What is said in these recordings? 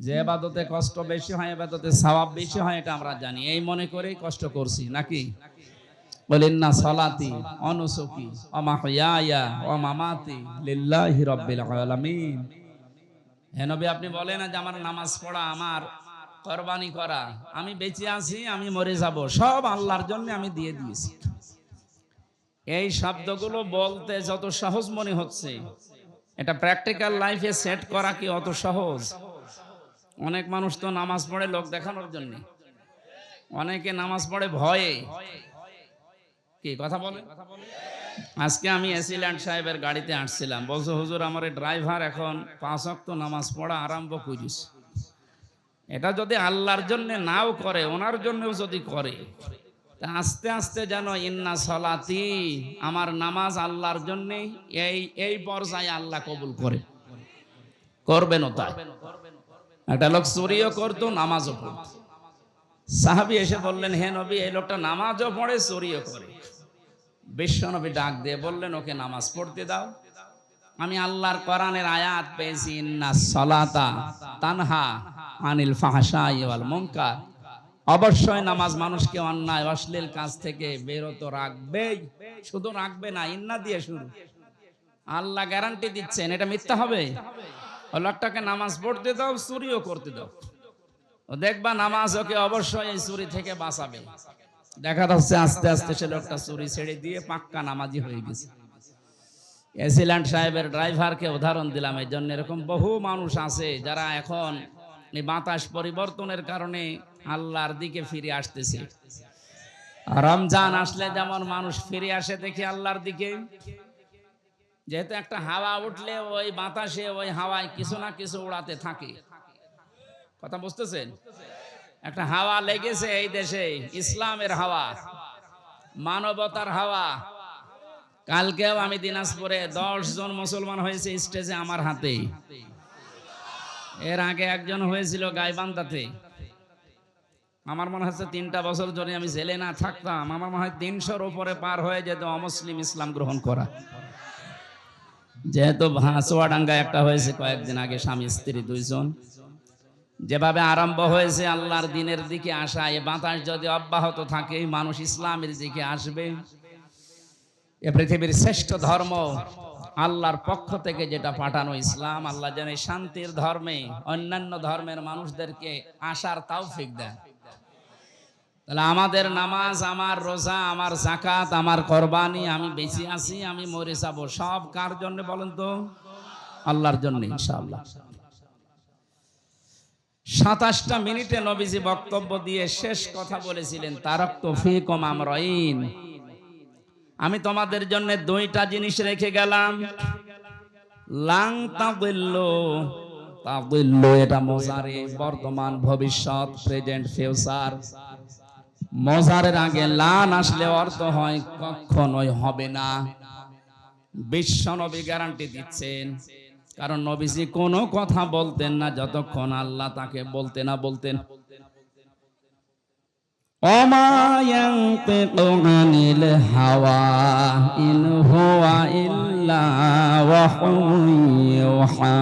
যে ইবাদতে কষ্ট বেশি হয় ইবাদতে সওয়াব বেশি হয় এটা আমরা জানি, এই মনে করেই কষ্ট করছি নাকি? বলিন্না সালাতি ওয়া নুসুকি ওয়া মাহইয়ায়া ওয়া মামাতি লিল্লাহি রাব্বিল আলামিন। হে নবী, আপনি বলেন যে আমার নামাজ পড়া, আমার কুরবানি করা, আমি বেঁচে আছি, আমি মরে যাব, সব আল্লাহর জন্য আমি দিয়ে দিয়েছি। এই শব্দগুলো বলতে যত সহজ মনে হচ্ছে, এটা প্র্যাকটিক্যাল লাইফে সেট করা কি অত সহজ? অনেক মানুষ তো নামাজ পড়ে লোক দেখানোর জন্য, অনেকে নামাজ পড়ে ভয়ে। কি কথা বলে? আজকে আমি এসিল্যান্ড সাহেবের গাড়িতে আসছিলাম, বলছো হুজুর আমার ড্রাইভার এখন 5 ওয়াক্ত নামাজ পড়া আরম্ভ করিস। এটা যদি আল্লাহর জন্য নাও করে, ওনার জন্যও যদি করে, তা আস্তে আস্তে যেন ইন্না সলাতি, আমার নামাজ আল্লাহর জন্য, এই পর্যায়ে আল্লাহ কবুল করে, করবেন ও তাই। একটা লোক চুরিও করতো, নামাজও পড়তো। সাহাবী এসে বললেন, হে নবী, এই লোকটা নামাজও পড়ে চুরিও করে। বিশ্বনবী ডাক দিয়ে বললেন, ওকে নামাজ পড়তে দাও। আমি আল্লাহর কোরআনের আয়াত পেয়েছি, ইন্না সলাতা তানহা আনিল ফাহশাই ওয়াল মুনকার। অবশ্যই নামাজ মানুষকে অন্যায় অশ্লীল কাজ থেকে বিরত রাখবেই। শুধু রাখবে না, ইন্না দিয়ে শুরু। আল্লাহ গ্যারান্টি দিচ্ছেন, এটা মিথ্যা হবে? ওই লোকটাকে নামাজ পড়তে দাও, চুরিও করতে দাও, ও দেখবা নামাজ ওকে অবশ্যই এই চুরি থেকে বাঁচাবে। দেখা যাচ্ছে আস্তে আস্তে সে লোকটা চুরি ছেড়ে দিয়ে পাক্কা নামাজি হয়ে গেছে। এসিল্যান্ড সাহেবের ড্রাইভারকে উদাহরণ দিলাম এই জন্য, এরকম বহু মানুষ আছে যারা এখন এই বাতাস পরিবর্তনের কারণে আল্লাহর দিকে ফিরে আসতেছে। রমজান আসলে যেমন মানুষ ফিরে আসে দেখি আল্লাহর দিকে, যেহেতু একটা হাওয়া উঠলে ওই বাতাসে ওই হাওয়ায় কিছু না কিছু উড়াতে থাকে। কথা বুঝতেছেন? একটা হাওয়া লেগেছে এই দেশে, ইসলামের হাওয়া, মানবতার হাওয়া। কালকেও আমি দিনাজপুরে 10 জন মুসলমান হয়েছে স্টেজে আমার হাতে। এর আগে একজন হয়েছিল গাইবান্ধাতে। আমার মনে হচ্ছে 3টা বছর ধরে আমি জেলে না থাকতাম, আমার মনে হয় 300-র উপরে পার হয়ে যেত অমুসলিম ইসলাম গ্রহণ করা। যেহেতু চুয়াডাঙ্গায় একটা হয়েছে কয়েকদিন আগে, স্বামী স্ত্রী 2 জন। যেভাবে আরম্ভ হয়েছে আল্লাহর দিনের দিকে আসা, এ বাতাস যদি অব্যাহত থাকে মানুষ ইসলামের দিকে আসবে। এ পৃথিবীর শ্রেষ্ঠ ধর্ম, আল্লাহর পক্ষ থেকে যেটা পাঠানো ইসলাম, আল্লাহ যেন শান্তির ধর্মে অন্যান্য ধর্মের মানুষদেরকে আসার তৌফিক দেন। তাহলে আমাদের নামাজ, আমার রোজা, আমার যাকাত, আমার কোরবানি, আমি বেঁচে আছি, আমি মরে যাব, সব কার জন্য বলেন তো? আল্লাহর জন্য ইনশাআল্লাহ। 27টা মিনিটে নবীজি বক্তব্য দিয়ে শেষ কথা বলেছিলেন, তারাকতু ফীকুম আমরাইন, আমি তোমাদের জন্য 2টা জিনিস রেখে গেলাম। লাং তাদিল্লু, তাদিল্লু এটা মোজারে, বর্তমান ভবিষ্যৎ, প্রেজেন্ট ফিউচার। মোজারের আগে লান আসলে অর্থ হয় কখনোই হবে না। বিশ্ব নবী গ্যারান্টি দিচ্ছেন, কারণ নবীজি কোনো কথা বলতেন না যতক্ষণ আল্লাহ তাকে বলতে না বলতেন। ওমা ইয়ানতিকু আনিল হাওয়া ইন হুয়া ইল্লা ওয়াহুন ইউহা।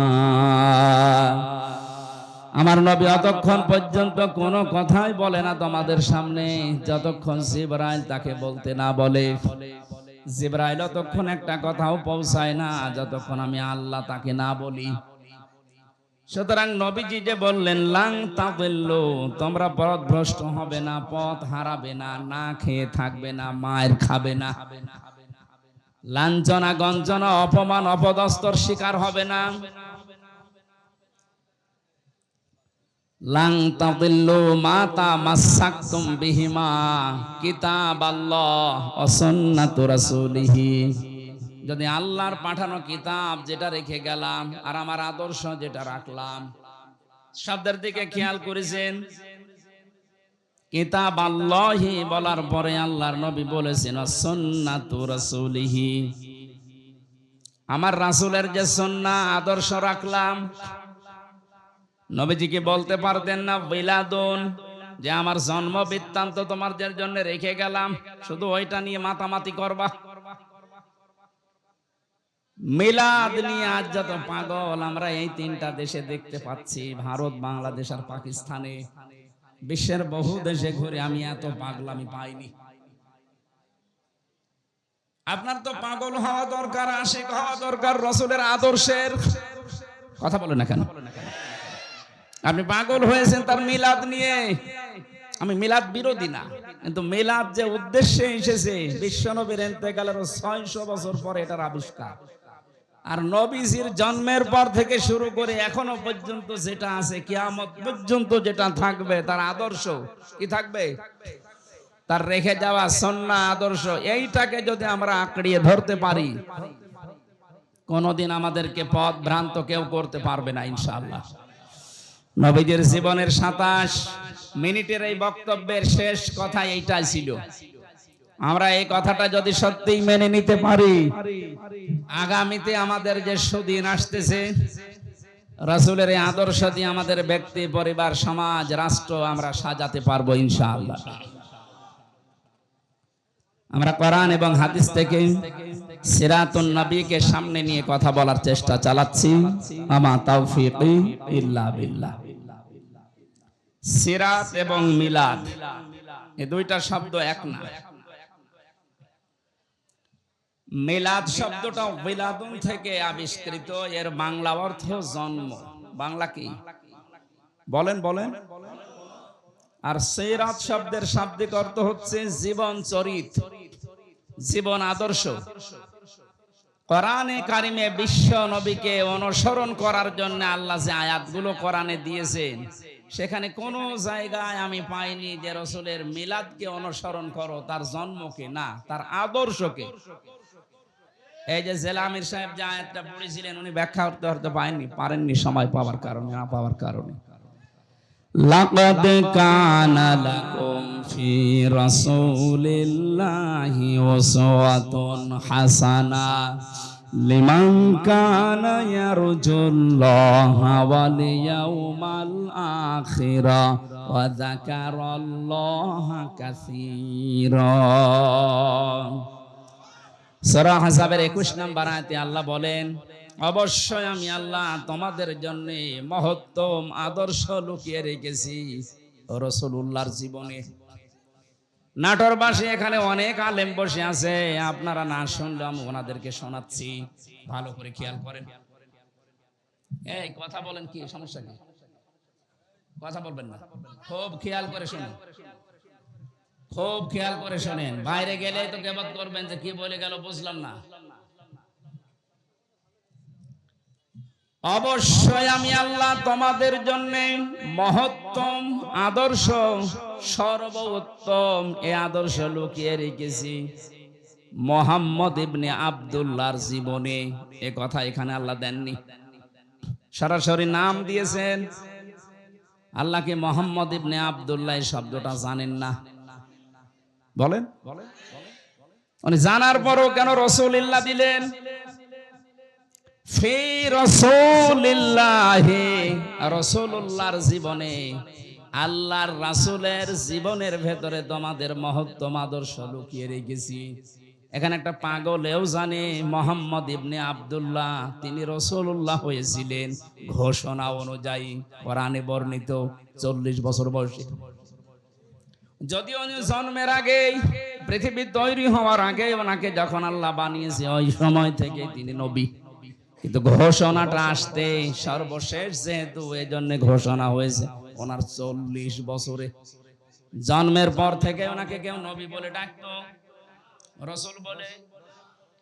আমার নবী অতক্ষণ পর্যন্ত কোনো কথাই বলে না তোমাদের সামনে যতক্ষণ জিবরাইল তাকে বলতে না বলে। জিবরাইল ততক্ষণ একটা কথাও পৌঁছায় না যতক্ষণ আমি আল্লাহ তাকে না বলি। সুতরাং নবীজি যে বললেন লাং তাদিল্লু, তোমরা পথভ্রষ্ট হবে না, পথ হারাবে না, না খেয়ে থাকবে না, মায়ের খাবে না, লাঞ্ছনা গঞ্জনা অপমান অপদস্থর শিকার হবে না। লাং তাদিল্লু মা তামাসসাকতুম বিহিমা কিতাবাল্লাহ ওয়া সুন্নাতু রাসূলিহি, যদি আল্লাহর পাঠানো কিতাব যেটা রেখে গেলাম আর আমার আদর্শ যেটা রাখলাম, শব্দের দিকে খেয়াল করেছেন? কিতাবাল্লাহি বলার পরে আল্লাহর নবী বলেছেন সুন্নাতু রাসূলিহি, আমার রাসূলের যে সুন্নাহ আদর্শ রাখলাম। নবীজিকে বলতে পারতেন না বিলাদুন, যে আমার জন্ম বৃত্তান্ত তোমাদের জন্য রেখে গেলাম, শুধু ওইটা নিয়ে মাতামাতি করবা? মিলাদ নিয়ে আজ যত পাগল আমরা এই তিনটা দেশে দেখতে পাচ্ছি, ভারত, বাংলাদেশ আর পাকিস্তানে। বিশ্বের বহু দেশে ঘুরে আমি এত পাগলামি পাইনি। আপনার তো পাগল হওয়া দরকার, আশিক হওয়া দরকার রাসূলের আদর্শের। কথা বলে না কেন? আপনি পাগল হয়েছেন তার মিলাদ নিয়ে। আমি মিলাদ বিরোধী না, কিন্তু মিলাদ যে উদ্দেশ্যে এসেছে, বিশ্বনবীর ইন্তেকালের 600 বছর পরে এটার আবিষ্কার। আর নবীজির জন্মের পর থেকে শুরু করে এখনো পর্যন্ত যেটা আছে, কিয়ামত পর্যন্ত যেটা থাকবে, তার আদর্শ কি থাকবে? তার রেখে যাওয়া সুন্নাহ আদর্শ। এইটাকে যদি আমরা আঁকড়িয়ে ধরতে পারি, কোনদিন আমাদেরকে পথ ভ্রান্ত কেউ করতে পারবে না ইনশাআল্লাহ। নবীজির জীবনের 27 মিনিটের এই বক্তব্যের শেষ কথা এইটাই ছিল। আমরা এই কথাটা যদি সত্যিই মেনে নিতে পারি, আগামীতে আমাদের যে সুদিন আসতেছে, রাসূলের এই আদর্শ দিয়ে আমাদের ব্যক্তি, পরিবার, সমাজ, রাষ্ট্র আমরা সাজাতে পারবো ইনশাআল্লাহ। আমরা কোরআন এবং হাদিস থেকে সিরাতুন নবীকে সামনে নিয়ে কথা বলার চেষ্টা চালাচ্ছি। আমা তাওফীকি ইল্লা বিল্লাহ। সিরাত এবং মিলাদ এই দুইটা শব্দ এক না। মিলাদ শব্দটা বিলাদুন থেকে আবিষ্কৃত, এর বাংলা অর্থ জন্ম। বাংলা কি বলেন বলেন? আর সিরাত শব্দের শাব্দিক অর্থ হচ্ছে জীবন চরিত্র, জীবন আদর্শ। কোরআনে কারিমে বিশ্ব নবীকে অনুসরণ করার জন্য আল্লাহ যে আয়াতগুলো কোরআনে দিয়েছেন, সেখানে কোনো জায়গায় আমি পাইনি যে রাসূলের মিলাদকে অনুসরণ করো, তার জন্মকে না, তার আদর্শকে। এই যে জেলামির সাহেব যে আয়াতটা পড়েছিলেন, উনি ব্যাখ্যা করতে পারেননি সময় পাওয়ার কারণে, না পাওয়ার কারণে। লাকাদ কানা লাকুম ফি রাসূলিল্লাহি উসওয়াতুন হাসানা লিমান কানা ইয়ারজুল্লাহা ওয়াল ইয়াউমাল আখিরা ওয়া যাকারাল্লাহা কাসীরা। সূরা আহজাবের 21 নম্বর আয়াতে আল্লাহ বলেন, অবশ্যই আমি আল্লাহ তোমাদের জন্য মহত্তম আদর্শ লুকিয়ে রেখেছি রাসূলুল্লাহর জীবনে। নাটোরবাসী এখানে অনেক আলেম বসে আছে, আপনারা না শুনলে আমি ওনাদেরকে শোনাচ্ছি, ভালো করে খেয়াল করেন। এই কথা বলেন, কি সমস্যা? কি কথা বলবেন না? খুব খেয়াল করে শুনুন, খুব খেয়াল করে শোনেন। বাইরে গেলে তো গীবত করবেন যে কি বলে গেল বুঝলাম না। অবশ্যই আমি আল্লাহ তোমাদের জন্য মহত্তম আদর্শ, সর্বোত্তম এই আদর্শ লুকিয়ে রেখেছি মুহাম্মদ ইবনে আব্দুল্লাহর জীবনে। এ কথা এখানে আল্লাহ দেননি, সরাসরি নাম দিয়েছেন। আল্লাহকে মুহাম্মদ ইবনে আব্দুল্লাহ এই শব্দটা জানেন না, বলেন? উনি জানার পরও কেন রাসূলুল্লাহ দিলেন? ফি রাসূলিল্লাহি, রাসূলুল্লাহর জীবনে, আল্লাহর রাসূলের জীবনের ভেতরে তোমাদের মহত্তম আদর্শ লুকিয়ে রেখেছি। এখানে একটা পাগলেও জানে মুহাম্মদ ইবনে আব্দুল্লাহ তিনি রাসূলুল্লাহ হয়েছিলেন ঘোষণা অনুযায়ী, কোরআনে বর্ণিত 40 বছর বয়সে। যদিও জন্মের আগে, পৃথিবী তৈরি হওয়ার আগে ওনাকে যখন আল্লাহ বানিয়েছে, ওই সময় থেকে তিনি নবী। কিন্তু ঘোষণাটা আসতে সর্বশেষ যেহেতু, এই জন্য ঘোষণা হয়েছে ওনার 40 বছরে। জন্মের পর থেকে ওনাকে কেউ নবী বলে ডাকতো, রাসূল বলে।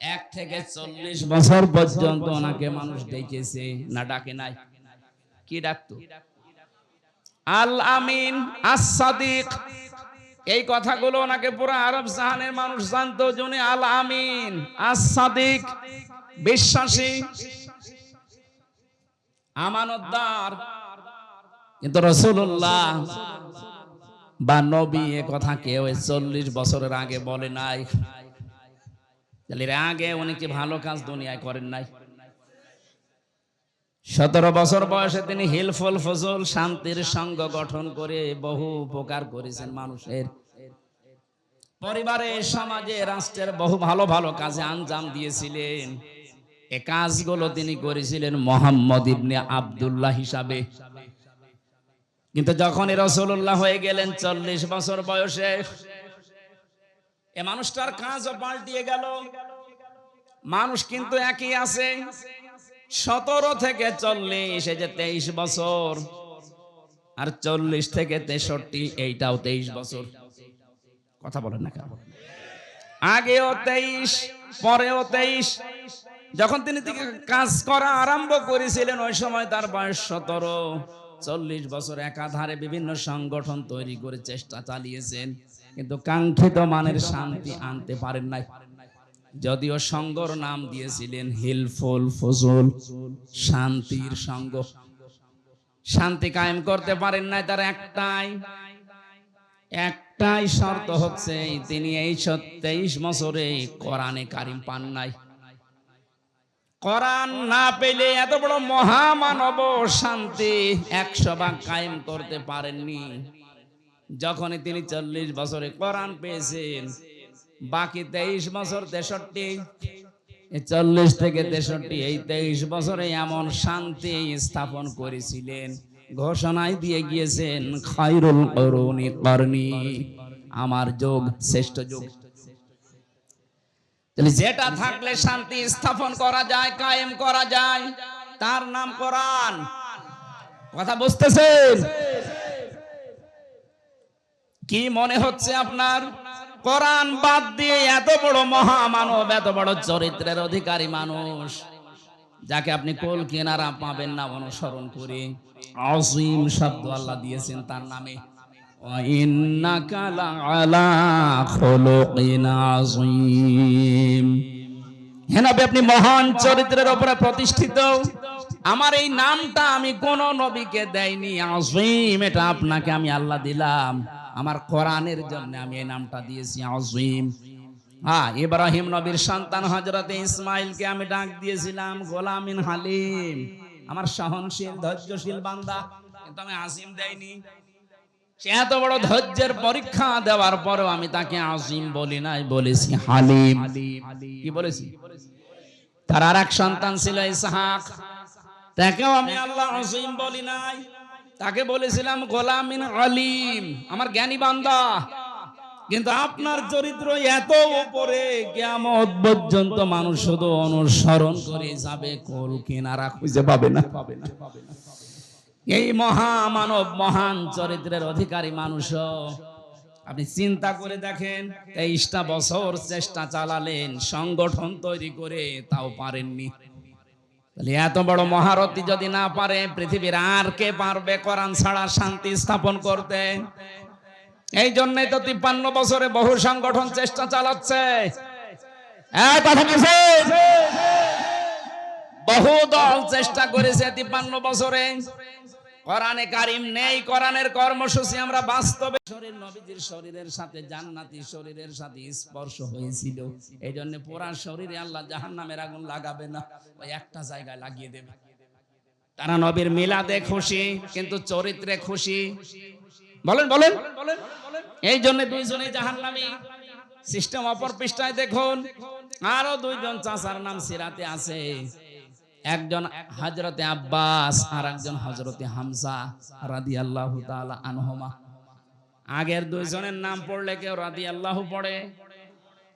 1 থেকে 40 বছর পর্যন্ত ওনাকে মানুষ ডেকেছে না, ডাকে নাই? কি ডাকতো? আল আমিন, আস-সাদিক। এই কথাগুলো ওনাকে পুরো আরব জাহানের মানুষ জানতো, যিনি আল আমিন, আস-সাদিক, বিশ্বাসী, আমানতদার। কিন্তু রাসূলুল্লাহ বা নবী এ কথা কেউ 40 বছরের আগে বলে নাই। এর আগে উনি কি ভালো কাজ দুনিয়ায় করেন নাই? 17 বছর বয়সে তিনি হিলফুল ফজল, শান্তির সংঘ গঠন করে বহু উপকার করেছেন মানুষের। পরিবারে, সমাজে, রাষ্ট্রের বহু ভালো ভালো কাজে আঞ্জাম দিয়েছিলেন। এই কাজগুলো তিনি করেছিলেন মুহাম্মদ ইবনে আব্দুল্লাহ হিসাবে। কিন্তু যখনই রাসূলুল্লাহ হয়ে গেলেন 40 বছর বয়সে, এই মানুষটার কাজও পাল্টিয়ে গেল। মানুষ কিন্তু একই আছে, 17 থেকে 40, এই যে 23 বছর, আর 40 থেকে 63, এইটাও 23 বছর। কথা বলেন না কেন? আগেও 23, পরেও 23। যখন তিনি কাজ করা আরম্ভ করেছিলেন ওই সময় তার বয়স 17। 40 বছর একাধারে বিভিন্ন সংগঠন তৈরি করে চেষ্টা চালিয়েছেন, কিন্তু কাঙ্ক্ষিত মানের শান্তি আনতে পারেন নাই। যদিও সংঘর নাম দিয়েছিলেন হিলফুল ফুজুল, শান্তির সংঘ। শান্তি কায়েম করতে পারেন নাই। তার একটাই শর্ত হচ্ছে তিনি এই 23 বছরে কোরআনে কারিম পান নাই। কোরআন না পেলে এত বড় মহামানব শান্তি 100 ভাগ কায়েম করতে পারেননি। যখনই তিনি 40 বছরে কোরআন পেয়েছেন, বাকি 23 বছর 63, 40 থেকে 63, এই 23 বছরে এমন শান্তি স্থাপন করেছিলেন, ঘোষণায় দিয়ে গিয়েছেন খায়রুল কুরুনি করনি, আমার যুগ শ্রেষ্ঠ যুগ। যেটা থাকলে শান্তি স্থাপন করা যায়, কায়েম করা যায়, তার নাম কোরআন। কথা বুঝতেছেন? কি মনে হচ্ছে আপনার? কোরআন বাদ দিয়ে এত বড় মহামানব, এত বড় চরিত্রের অধিকারী মানুষ, যাকে আপনি কোল কিনারা পাবেন না অনুসরণ করে, আযীম শব্দ আল্লাহ দিয়েছেন তার নামে। ওয়া ইন্নাকা লাআলা খুলুকিন আযীম। হে নবী, আপনি মহান চরিত্রের উপরে প্রতিষ্ঠিত। আমার এই নামটা আমি কোন নবীকে দেইনি। আযীম এটা আপনাকে আমি আল্লাহ দিলাম। আমার কোরআনের জন্য আমি এই নামটা দিয়েছি আযীম। হ্যাঁ, ইব্রাহিম নবীর সন্তান হযরতে ইসমাইলকে আমি ডাক দিয়েছিলাম গোলামিন হালিম, আমার সহনশীল ধৈর্যশীল বান্দা, কিন্তু আমি আযীম দেইনি। সে এত বড় ধৈর্যের পরীক্ষা দেওয়ার পরেও আমি তাকে আযীম বলি নাই, বলেছি হালিম। কি বলেছি? তার আরেক সন্তান ছিল ইসহাক, তাকেও আমি আল্লাহ আযীম বলি নাই, তাকে বলেছিলাম গোলামিন আলিম, আমার জ্ঞানী বান্দা। কিন্তু আপনার চরিত্র এত উপরে, কিয়ামত পর্যন্ত মানুষ শুধু অনুসরণ করে যাবে, কোল কিনারা খুঁজে পাবে না। এই মহামানব, মহান চরিত্রের অধিকারী মানুষ আপনি চিন্তা করে দেখেন, 23টা বছর চেষ্টা চালালেন সংগঠন তৈরি করে, তাও পারেননি। তাহলে এত বড় মহারথী যদি না পারে, পৃথিবীর আর কে পারবে কোরআন ছাড়া শান্তি স্থাপন করতে? এই জন্যই তো 53 বছরে বহু সংগঠন চেষ্টা চালাচ্ছে। বহু দল চেষ্টা করেছে 53 বছরে। কোরআনে কারিম নেই, কোরআনের কর্মসূচি আমরা বাস্তবে শরীর নবীজির শরীরের সাথে, জান্নাতি শরীরের সাথে স্পর্শ হয়েছিল। এই জন্য পুরা শরীরে আল্লাহ জাহান্নামের আগুন লাগাবে না, ওই একটা জায়গায় লাগিয়ে দেবে। তারা নবীর মিলাদে খুশি, কিন্তু চরিত্রে খুশি। বলেন বলেন। এই জন্য দুইজনে জাহান্নামী। সিস্টেম অপর পৃষ্ঠায় দেখুন, আরো দুইজন চাচার নাম সিরাতে আছে। একজন হযরতে আব্বাস আর একজন হযরতে হামজা রাদিয়াল্লাহু তাআলা আনহুমা। আগের দুইজনের নাম পড়লে কেউ রাদিয়াল্লাহু পড়ে,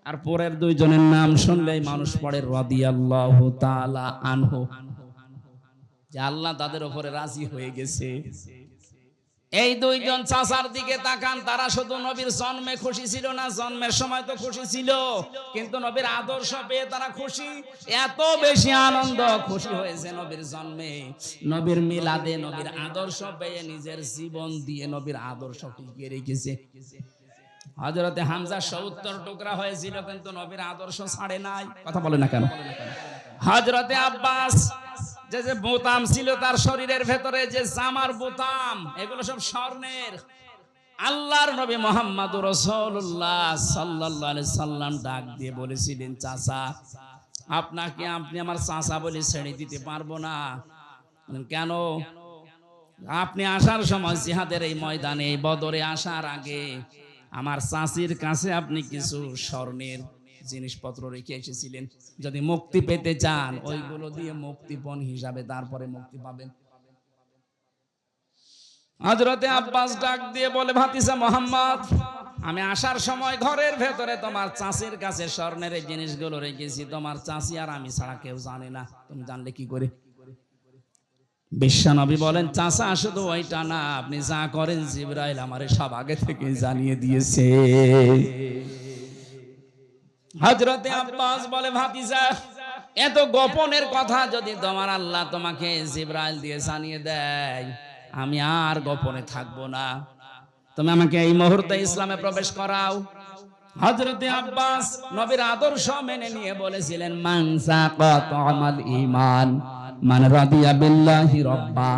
আর পরের দুইজনের নাম শুনলেই মানুষ পড়ে রাদিয়াল্লাহু তাআলা আনহু, যে আল্লাহ তাদের উপরে রাজি হয়ে গেছে। এই দুইজন চাচার দিকে তাকান, তারা শুধু নবীর জন্মে খুশি ছিল না, জন্মের সময় তো খুশি ছিল, কিন্তু নবীর আদর্শ পেয়ে তারা খুশি। এত বেশি আনন্দ, খুশি হয়েছে নবীর জন্মে, নবীর মিলাদে, নবীর আদর্শ পেয়ে নিজের জীবন দিয়ে নবীর আদর্শ টিকিয়ে রেখেছে। হযরতে হামজা 70 টুকরা হয়েছিল, কিন্তু নবীর আদর্শ ছাড়ে নাই। কথা বলে না কেন? হযরতে আব্বাস যে যে বোতাম ছিল তার শরীরের ভেতরে, যে জামার বোতাম, এগুলো সব স্বর্ণের। আল্লাহর নবী মুহাম্মদুর রাসূলুল্লাহ সাল্লাল্লাহু আলাইহি সাল্লাম ডাক দিয়ে বলেছিলেন, চাচা আপনাকে আপনি আমার চাচা বলে ছেড়ে দিতে পারবো না। কেন? আপনি আসার সময় জিহাদের এই ময়দানে, এই বদরে আসার আগে আমার চাচির কাছে আপনি কিছু স্বর্ণের জিনিসপত্র রেখে এসেছিলেন। যদি মুক্তি পেতে চান ওইগুলো দিয়ে মুক্তিপণ হিসাবে তারপরে মুক্তি পাবেন। হযরতে আব্বাস ডাক দিয়ে বলে, ভাতিজা মোহাম্মদ, আমি আসার সময় ঘরের ভেতরে তোমার চাচির কাছে স্বর্ণের এই জিনিসগুলো রেখেছি। তোমার চাচি আর আমি ছাড়া কেউ জানে না, তুমি জানলে কি করে? বিশ্বনবী বলেন, চাচা শুধু ওইটা না, আপনি যা করেন জিবরাইল আমারে সব আগে থেকে জানিয়ে দিয়েছে। হযরতে আব্বাস বলে, ভাতিজা, এত গোপনের কথা যদি তোমার আল্লাহ তোমাকে জিবরাইল দিয়ে জানিয়ে দেয়, আমি আর গোপনে থাকবো না, তুমি আমাকে এই মুহূর্তে ইসলামে প্রবেশ করাও। হযরতে আব্বাস নবীর আদর্শ মেনে নিয়ে বলেছিলেন, মান সাকাত আমাল ঈমান মান রাদিয়া বিল্লাহি রাব্বা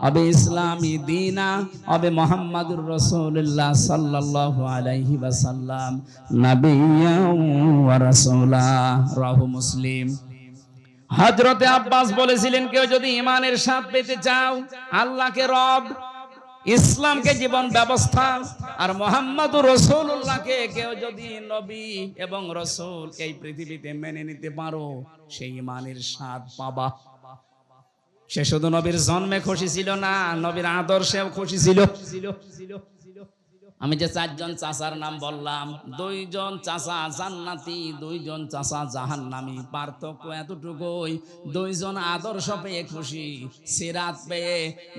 আবে ইসলামি দীনা আবে মুহাম্মাদুর রাসূলুল্লাহ সাল্লাল্লাহু আলাইহি ওয়াসাল্লাম নাবিয়্যা ওয়া রাসূলা, রাহু মুসলিম। হযরতে আব্বাস বলেছিলেন, কেউ যদি ঈমানের স্বাদ পেতে চাও, আল্লাহকে রব, ইসলামকে জীবন ব্যবস্থা, আর মুহাম্মাদুর রাসূলুল্লাহকে কেউ যদি নবী এবং রাসূল এই পৃথিবীতে মেনে নিতে পারো, সেই ঈমানের স্বাদ পাবা। সে শুধু নবীর জন্মে খুশি ছিল না, নবীর আদর্শেও খুশি ছিল। আমি যে চারজন চাচার নাম বললাম, দুইজন চাচা জান্নাতি, দুইজন চাচা জাহান্নামী। পার্থক্য এতটুকুই, দুইজন আদর্শ পেয়ে খুশি, সিরাত পেয়ে,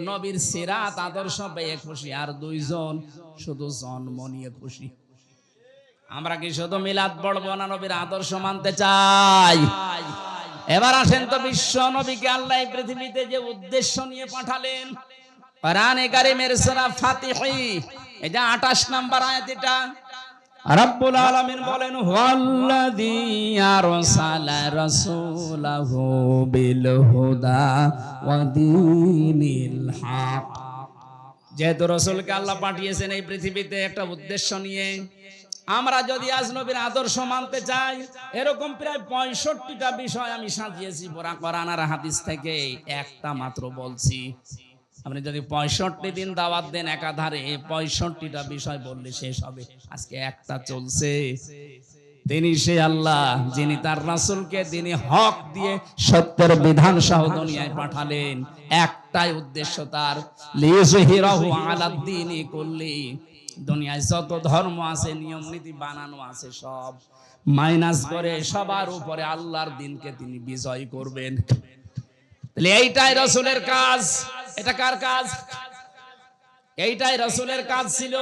নবীর সিরাত আদর্শ পেয়ে খুশি, আর দুইজন শুধু জন্ম নিয়ে খুশি। আমরা কি শুধু মিলাদ পড়বো না, নবীর আদর্শ মানতে চাই? এবার আসেন তো, বিশ্ব নবীকে আল্লাহ এই পৃথিবীতে যে উদ্দেশ্য নিয়ে পাঠালেন, কোরআনে কারীমের সূরা ফাতিহি, এটা 28 নম্বর আয়াত। এটা রব্বুল আলামিন বলেন, ওয়াল্লাযী আরসালা রাসূলাহু বিল হুদা ওয়া দীনিল হক। যেহেতু রাসূলকে আল্লাহ পাঠিয়েছেন এই পৃথিবীতে একটা উদ্দেশ্য নিয়ে, আমরা যদি আজ নবীর আদর্শ মানতে চাই, এরকম প্রায় 65টা বিষয় আমি সাজিয়েছি কোরআন আর হাদিস থেকে, একটা মাত্র বলছি। আপনি যদি 65 দিন দাওয়াত দেন একাধারে, 65টা বিষয় বললে শেষ হবে। আজকে একটা চলছে। তিনি সেই আল্লাহ যিনি তার রাসূলকে তিনি হক দিয়ে সত্যের বিধান সহ দুনিয়ায় পাঠালেন। একটাই উদ্দেশ্য তার, লিযহিরাহু আলাদ-দীনি কুল্লি। দুনিয়ায় যত ধর্ম আছে, নিয়ম নীতি বানানো আছে, সব মাইনাস করে সবার উপরে আল্লাহর দ্বীনকে তিনি বিজয় করবেন। তাহলে এইটাই রাসূলের কাজ। এটা কার কাজ? এইটাই রাসূলের কাজ ছিল।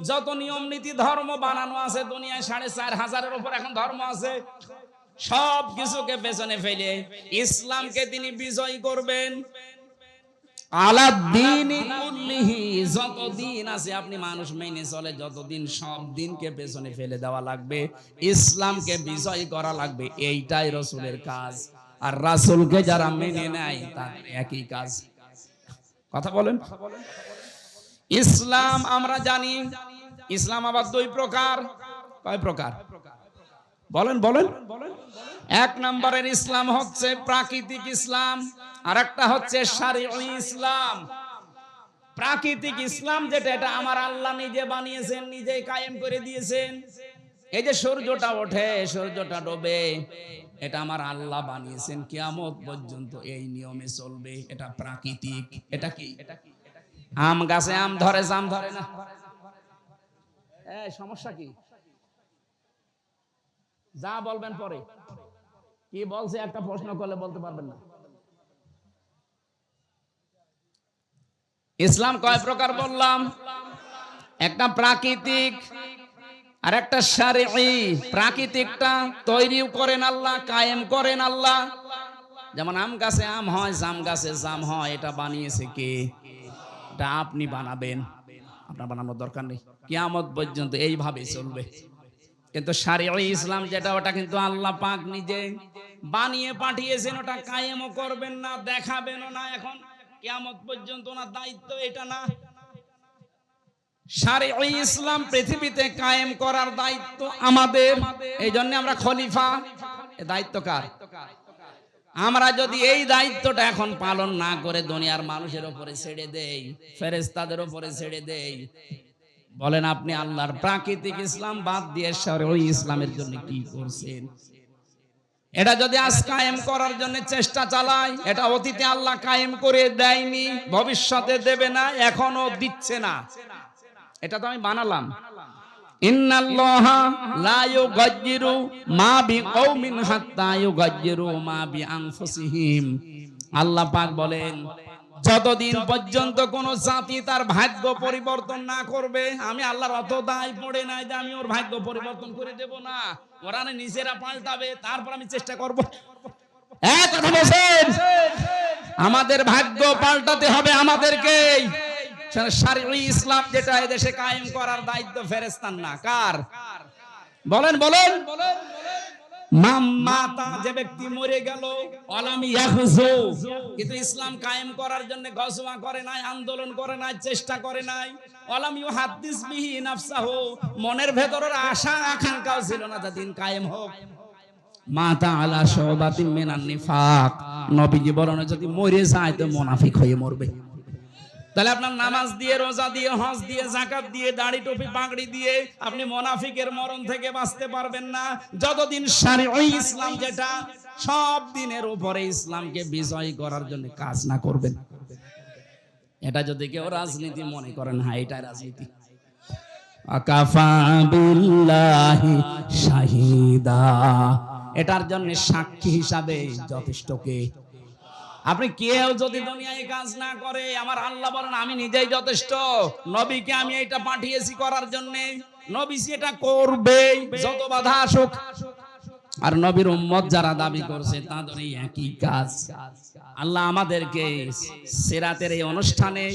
যত নিয়ম নীতি ধর্ম বানানো আছে দুনিয়ায়, 4500-এর উপর এখন ধর্ম আছে, সব কিছুকে পেছনে ফেলে ইসলামকে তিনি বিজয় করবেন। আলাদ-দীনি কুল্লিহি, যত দিন আছে আপনি মানুষ মেনে চলে, যত দিন, সব দিনকে পেছনে ফেলে দেওয়া লাগবে, ইসলামকে বিজয় করা লাগবে। এইটাই রাসূলের কাজ। আর রাসূলকে যারা মেনে নেয় তার একই কাজ। কথা বলেন। ইসলাম আমরা জানি, ইসলাম আবার দুই প্রকার। কয় প্রকার? বলেন বলেন। এক নম্বরের ইসলাম হচ্ছে প্রাকৃতিক ইসলাম, আর একটা হচ্ছে শারঈ ইসলাম। প্রাকৃতিক ইসলাম যেটা, এটা আমার আল্লাহ নিজে বানিয়েছেন, নিজেই কায়েম করে দিয়েছেন। এই যে সূর্যটা ওঠে, সূর্যটা ডোবে, এটা আমার আল্লাহ বানিয়েছেন, কিয়ামত পর্যন্ত এই নিয়মে চলবে। এটা প্রাকৃতিক। এটা কি? আম গাছে আম ধরে, জাম ধরে না। সমস্যা কি? যা বলবেন পরে। কি বলছে একটা প্রশ্ন করলে বলতে পারবেন না। ইসলাম কয় প্রকার বললাম? একটা প্রাকৃতিক আর একটা শারঈ। প্রাকৃতিকটা তৈরিও করেন আল্লাহ, কায়েম করেন আল্লাহ। যেমন আম গাছে আম হয়, জাম গাছে জাম হয়, এটা বানিয়েছে কে? এটা আপনি বানাবেন, আপনার বানানোর দরকার নেই। কিয়ামত পর্যন্ত এইভাবে চলবে। কিন্তু শারঈ ইসলাম যেটা, ওটা কিন্তু আল্লাহ পাক নিজে বানিয়ে পাঠিয়েছেন। ওটা কায়েমও করবেন না, দেখাবেনও না। এখন কিয়ামত পর্যন্ত ওনার দায়িত্ব এটা না। শারঈ ইসলাম পৃথিবীতে কায়েম করার দায়িত্ব আমাদের। এই জন্য আমরা খলিফা। এই দায়িত্ব কার? আমরা যদি এই দায়িত্বটা এখন পালন না করে দুনিয়ার মানুষের উপরে ছেড়ে দেই, ফেরেশতাদের উপরে ছেড়ে দেই, বলেন আপনি আল্লাহর প্রাকৃতিক ইসলাম বাদ দিয়ে শরঈ ইসলামের জন্য কি করছেন? এটা যদি আজ কায়েম করার জন্য চেষ্টা চালায়, এটা অতীতে আল্লাহ কায়েম করে দেয়নি, ভবিষ্যতে দেবে না, এখনো দিচ্ছে না। এটা তো আমি বানালাম। ইন্নাল্লাহা লা ইউগায়্যিরু মা বিকওমিন হাত্তা ইউগায়্যিরু মা বিআনফুসিহিম। আল্লাহ পাক বলেন, যতদিন পর্যন্ত কোন জাতি তার ভাগ্য পরিবর্তন না করবে, আমি আল্লাহর অত দায় পড়ে নাই যে আমি ওর ভাগ্য পরিবর্তন করে দেব না। ওরা নিজেরা পাল্টাবে, তারপর আমি চেষ্টা করব। এক কথা বলেন, আমাদের ভাগ্য পাল্টাতে হবে আমাদেরকেই। শরঈ ইসলাম যেটা এদেশে কায়েম করার দায়িত্ব ফেরেশতার না, কার? বলেন বলেন। মাতা, যে ব্যক্তি মরে গেল, আলাম ইয়াহজু, কিন্তু ইসলাম কায়েম করার জন্য গজওয়া করে নাই, আন্দোলন করে নাই, চেষ্টা করে নাই। আলাম ইউহাদ্দিস বিহি নাফসাহু, মনের ভেতরের আশা আকাঙ্ক্ষাও ছিল না যে দিন কায়েম হোক। মাতা আলা শুবাতিন মিনান নিফাক, নবীজি বলেন যদি মরে যায় তো মুনাফিক হয়ে মরবে। তাহলে আপনার নামাজ দিয়ে, রোজা দিয়ে, হজ দিয়ে, যাকাত দিয়ে, দাড়ি টুপি পাগড়ি দিয়ে আপনি মুনাফিকের মরণ থেকে বাঁচতে পারবেন না যতদিন শরঈ ইসলাম যেটা সব দিনের উপরে ইসলামকে বিজয় করার জন্য কাজ না করবেন। এটা যদি কেউ রাজনীতি মনে করেন, হ্যাঁ এটা রাজনীতি। আকাফা বিল্লাহি শাহিদা, এটার জন্য সাক্ষী হিসাবে যথেষ্ট কে? আপনি কেউ যদি দুনিয়ায় কাজ না করে, আমার আল্লাহ বলেন আমি নিজেই যথেষ্ট। নবীকে আমি এটা পাঠিয়েছি করার জন্য, নবী এটা করবে যত বাধা আসুক। আর নবীর উম্মত যারা দাবি করছে তাদের একই কাজ। আল্লাহ আমাদেরকে সিরাতের এই অনুষ্ঠানে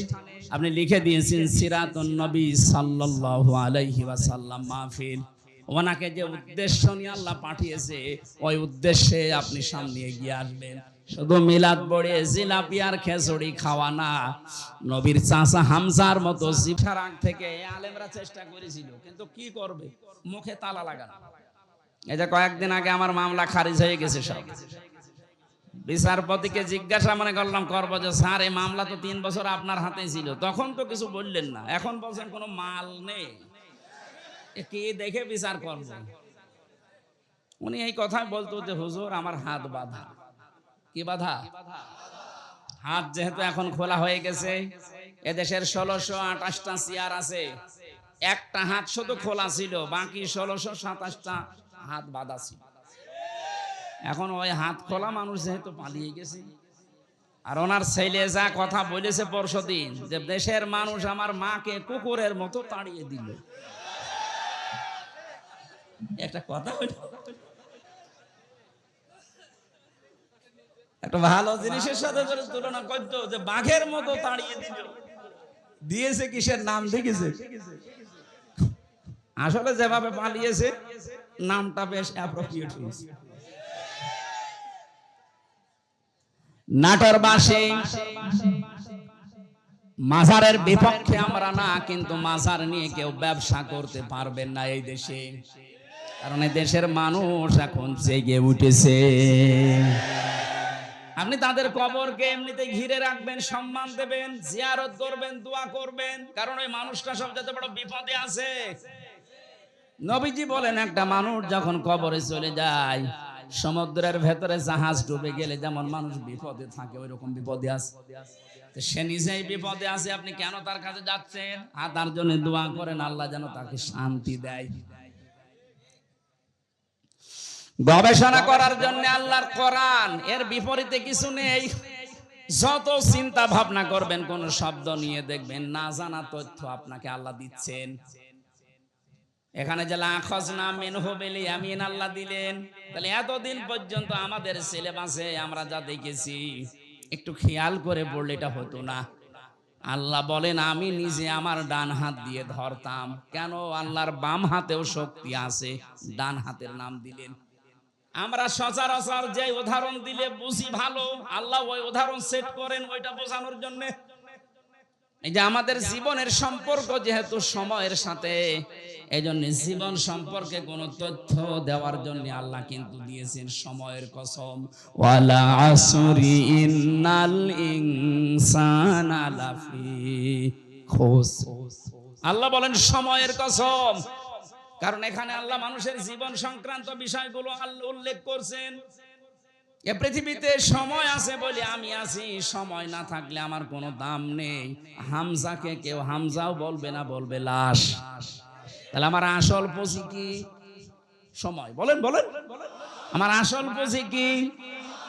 আপনি লিখে দিয়েছেন সিরাতুন নবী সাল্লাল্লাহু আলাইহি ওয়াসাল্লাম মাহফিল। ওনাকে যে উদ্দেশ্য নিয়ে আল্লাহ পাঠিয়েছে, ওই উদ্দেশ্যে আপনি সামনে এগিয়ে আসবেন। শুধু মিলাদ পড়ে জিলাপি আর খিচুড়ি খাওয়া না। নবীর চাচা হামজার মতো জিফার আগ থেকে আলেমরা চেষ্টা করেছিল, কিন্তু কি করবে, মুখে তালা লাগানো। এই যে কয়েকদিন আগে আমার মামলা খারিজ হয়ে গেছে সব। বিচারপতিকে জিজ্ঞাসা মনে করবো যে স্যার এই মামলা তো 3 বছর আপনার হাতে ছিল, তখন তো কিছু বললেন না, এখন বলছেন কোনো মাল নেই, কি দেখে বিচার করব? উনি এই কথাই বলতো যে হুজুর আমার হাত বাঁধা। কি বাধা? হাত যেহেতু এখন খোলা হয়ে গেছে, এদেশের 1628টা চেয়ার আছে, একটা হাত শুধু খোলা ছিল, বাকি 1627টা হাত বাঁধা ছিল। এখন ওই হাত খোলা মানুষ যেহেতু পালিয়ে গেছে, আর ওনার ছেলে যা কথা বলেছে পরশুদিন যে দেশের মানুষ আমার মাকে কুকুরের মতো তাড়িয়ে দিল, একটা কথা হইল। একটা ভালো জিনিসের সাথে তুলনা করতো যে বাঘের মতো তাড়িয়ে দিয়েছে, কিসের নাম দেখেছে? আসলে যেভাবে পালিয়েছে নামটা বেশ অ্যাপ্রোপ্রিয়েট হয়েছে। নাটোরবাসী মাজারের বিপক্ষে আমরা না, কিন্তু মাজার নিয়ে কেউ ব্যবসা করতে পারবেন না এই দেশে, কারণ এই দেশের মানুষ এখন জেগে উঠেছে। আপনি তাদের কবরকে এমনিতে ঘিরে রাখবেন, সম্মান দেবেন, জিয়ারত করবেন, দোয়া করবেন, কারণ ওই মানুষটা সবচেয়ে বড় বিপদে আছে। নবীজি বলেন একটা মানুষ যখন কবরে চলে যায়, সমুদ্রের ভেতরে জাহাজ ডুবে গেলে যেমন মানুষ বিপদে থাকে, ওই রকম বিপদে আছে। সে নিজেই বিপদে আছে, আপনি কেন তার কাছে যাচ্ছেন? আর তার জন্য দোয়া করেন আল্লাহ যেন তাকে শান্তি দেয়। গবেষণা করার জন্য আল্লাহর কোরআন, এর বিপরীতে কিছু নেই। যত চিন্তা ভাবনা করবেন কোন শব্দ নিয়ে, দেখবেন না জানা তথ্য আপনাকে আল্লাহ দিচ্ছেন। এখানে যে লাখাজনা মিনহু বিল ইয়ামিন আল্লাহ দিলেন, তাহলে এতদিন পর্যন্ত আমাদের সিলেবাসে আমরা যা দেখেছি একটু খেয়াল করে পড়লে এটা হতো না। আল্লাহ বলেন আমি নিজে আমার ডান হাত দিয়ে ধরতাম। কেন? আল্লাহর বাম হাতেও শক্তি আছে, ডান হাতের নাম দিলেন। আমরা সচরাচর যে উদাহরণ দিলে বুঝি ভালো, আল্লাহ ওই উদাহরণ সেট করেন ওইটা বোঝানোর জন্য। এই যে আমাদের জীবনের সম্পর্ক যেহেতু সময়ের সাথে, এই জন্য জীবন সম্পর্কে কোন তথ্য দেওয়ার জন্য আল্লাহ কিন্তু দিয়েছেন সময়ের কসম, ওয়ালা আসরি ইন্নাল ইনসানা লাফি খুসর। আল্লাহ বলেন সময়ের কসম, কারণ এখানে আল্লাহ মানুষের জীবন সংক্রান্ত বিষয়গুলো আল্লাহ উল্লেখ করছেন। এ পৃথিবীতে সময় আছে বলে আমি আছি, সময় না থাকলে আমার কোনো দাম নেই। হামজাকে কেউ হামজাও বলবে না, বলবে লাশ। তাহলে আমার আসল পুঁজি কি? সময়। বলেন বলেন, আমার আসল পুঁজি কি?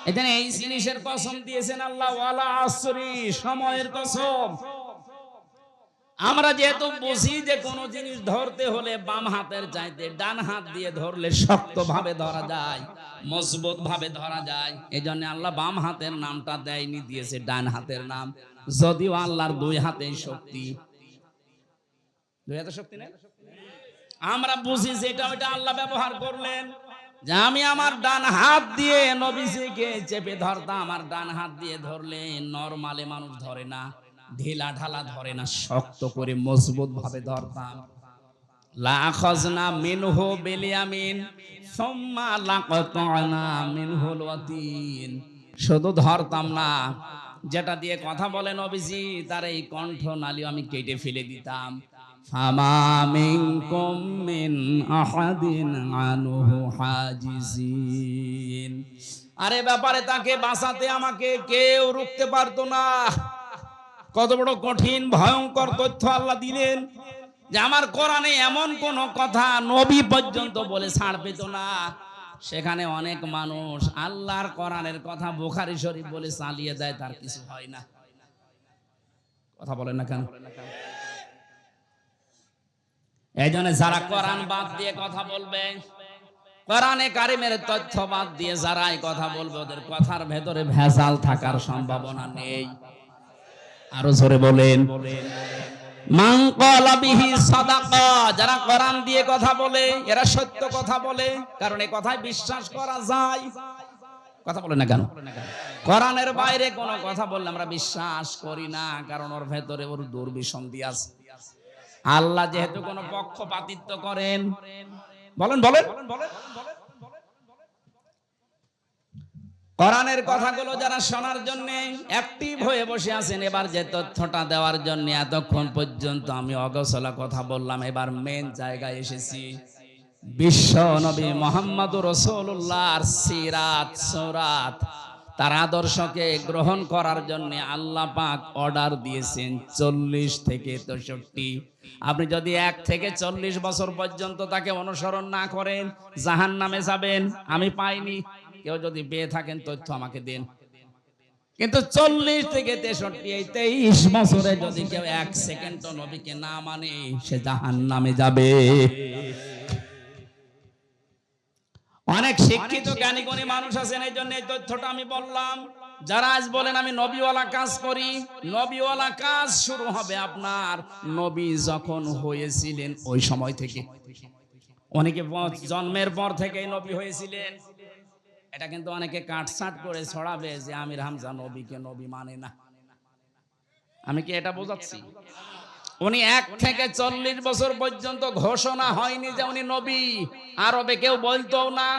এখানে এই জিনিসের কসম দিয়েছেন আল্লাহ, ওয়ালা আসরি, সময়ের কসম। আমরা যেহেতু বুঝি যে কোন জিনিস ধরতে হলে বাম হাতের চাইতে ডান হাত দিয়ে ধরলে শক্ত ভাবে ধরা যায়, মজবুত ভাবে ধরা যায়, এই জন্য আল্লাহ বাম হাতের নামটা দেয়নি, দিয়েছে ডান হাতের নাম। যদিও আল্লাহর দুই হাতে শক্তি, দুই হাতে শক্তি নেই। আমরা বুঝি যে এটা ওইটা আল্লাহ ব্যবহার করলেন, যে আমি আমার ডান হাত দিয়ে নবীজিকে চেপে ধরতাম। আমার ডান হাত দিয়ে ধরলে নরমালে মানুষ ধরে না, ঢিলা ঢালা ধরে না, শক্ত করে মজবুত ভাবে ধরতাম। লা আখাযনা মিনহু বিল-ইয়ামিন সুম্মা লাকাতানা মিনহুল ওয়াতিন, শুধু ধরতাম না, যেটা দিয়ে কথা বলে নবীজি তার এই কণ্ঠ নালী আমি কেটে ফেলে দিতাম। ফামা মিনকুম মিন আহাদিন আনহু হাজিজিন, আরে ব্যাপারে তাকে বাঁচাতে আমাকে কেউ রুখতে পারতো না। কত বড় কঠিন ভয়ঙ্কর তথ্য আল্লাহ দিলেন, যে আমার কোরআনে এমন কোন কথা নবী পর্যন্ত বলে ছাড় পেত না। সেখানে অনেক মানুষ আল্লাহর কোরআনের কথা বুখারী শরীফ বলে চালিয়ে দেয়, তার কিছু হয় না। কথা বলেন না কেন? এই জন্য যারা কোরআন বাদ দিয়ে কথা বলবে, কোরআনে কারিমের তথ্য বাদ দিয়ে যারা এই কথা বলবে, ওদের কথার ভেতরে ভেজাল থাকার সম্ভাবনা নেই। আরো জোরে বলেন, মান ক্বালা বিহি সাদাকা, যারা কোরআন দিয়ে কথা বলে এরা সত্য কথা বলে, কারণ এই কথায় বিশ্বাস করা যায়। কথা বলেন না কেন? কোরআনের বাইরে কোন কথা বললে আমরা বিশ্বাস করি না, কারণ ওর ভেতরে ওর দুর্বিসন্ধি আছে। আল্লাহ যেহেতু কোন পক্ষপাতিত্ব করেন, বলেন বলেন, কোরআনের কথাগুলো যারা শোনার জন্য অ্যাক্টিভ হয়ে বসে আছেন, এবার যে তথ্যটা দেওয়ার জন্য এতক্ষণ পর্যন্ত আমি অগোছলা কথা বললাম, এবার মেন জায়গায় এসেছি। বিশ্ব নবী মুহাম্মদুর রাসূলুল্লাহর সিরাত সুরাত, তার আদর্শকে গ্রহণ করার জন্য আল্লাহ পাক অর্ডার দিয়েছেন 40 থেকে 63। আপনি যদি 1 থেকে 40 বছর পর্যন্ত তাকে অনুসরণ না করেন জাহান্নামে যাবেন। আমি পাইনি, কেউ যদি পেয়ে থাকেন তথ্য আমাকে দেন। কিন্তু 40 থেকে 63, এই 23 বছরে যদি কেউ 1 সেকেন্ড নবীকে না মানে, সে জাহান্নামে যাবে। অনেক শিক্ষিত জ্ঞানী গুণী মানুষ আছেন, এই জন্য এই তথ্যটা আমি বললাম। যারা আজ বলেন আমি নবীওয়ালা কাজ করি, নবীওয়ালা কাজ শুরু হবে আপনার নবী যখন হয়েছিলেন ওই সময় থেকে। অনেকে জন্মের পর থেকেই নবী হয়েছিলেন, এটা কিন্তু অনেকে কাটছাট করে ছড়াবে যে আমির হামজা নবীকে নবী মানে না। আমি কি এটা বোঝাচ্ছি? উনি 1 থেকে 40 বছর পর্যন্ত ঘোষণা হয়নি যে উনি নবী। আরবে কেউ বলতো না,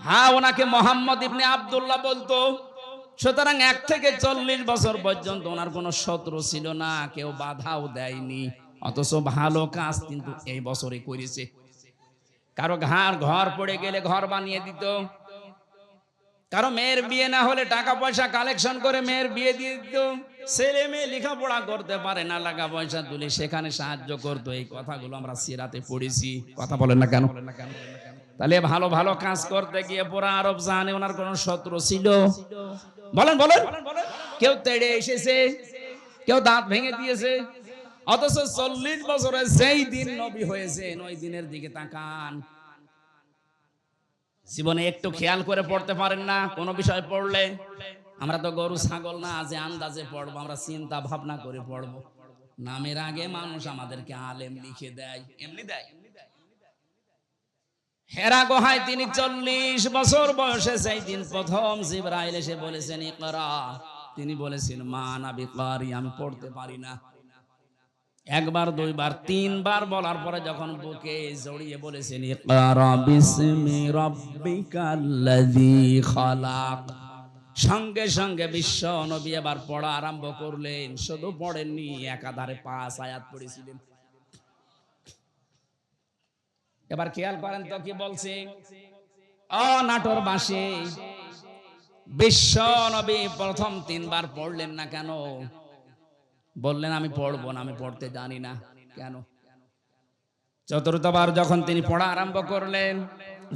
হ্যাঁ ওনাকে মোহাম্মদ ইবনে আব্দুল্লাহ বলতো। সুতরাং 1 থেকে 40 বছর পর্যন্ত ওনার কোনো শত্রু ছিল না, কেউ বাধাও দেয়নি। অথচ ভালো কাজ কিন্তু এই বছরে করেছে। কারো ঘর পড়ে গেলে ঘর বানিয়ে দিত, কারো মেয়ের বিয়ে না হলে টাকা পয়সা কালেকশন করে মেয়ের বিয়ে দিয়ে দিত, ছেলে মেয়ে লেখাপড়া করতে পারে না, টাকা পয়সা তুলে সেখানে সাহায্য করতো। এই কথাগুলো আমরা সিরাতে পড়েছি। কথা বলেন না কেন? তাহলে ভালো ভালো কাজ করতে গিয়ে পুরো আরব জাহানে ওনার কোন শত্রু ছিল? বলেন বলেন। কেউ তেড়ে এসেছে, কেউ দাঁত ভেঙে দিয়েছে। অথচ 40 বছরে যেই দিন নবী হয়েছেন ওই দিনের দিকে তাকান। জীবনে একটু খেয়াল করে পড়তে পারেন না কোন বিষয় পড়লে? আমরা তো গরু ছাগল না যে আন্দাজে পড়বো, আমরা চিন্তা ভাবনা করে পড়বো। নামের আগে মানুষ আমাদেরকে আলেম লিখে দেয়, এমনি দেয়। হেরা গুহায় তিনি 40 বছর বয়সে সেই দিন প্রথম জিবরাইল এসে বলেছেন ইকরা, তিনি বলেছেন মা আনা বিকারি, আমি পড়তে পারি না। 1 বার 2 বার 3 বার বলার পরে যখন বুকে জড়িয়ে বলেছেন ইকরা বিসমি রাব্বিকাল্লাযী খালাক, সঙ্গে সঙ্গে বিশ্ব নবী এবার পড়া আরম্ভ করলেন। শুধু পড়েননি, একাধারে 5 আয়াত পড়েছিলেন। এবার খেয়াল করেন তো কি বলছে, ও নাটোরবাসী, বিশ্ব নবী প্রথম 3 বার পড়লেন না কেন? বললেন আমি পড়বো না, আমি পড়তে জানি না। কেন? চতুর্থবার যখন তিনি পড়া আরম্ভ করলেন,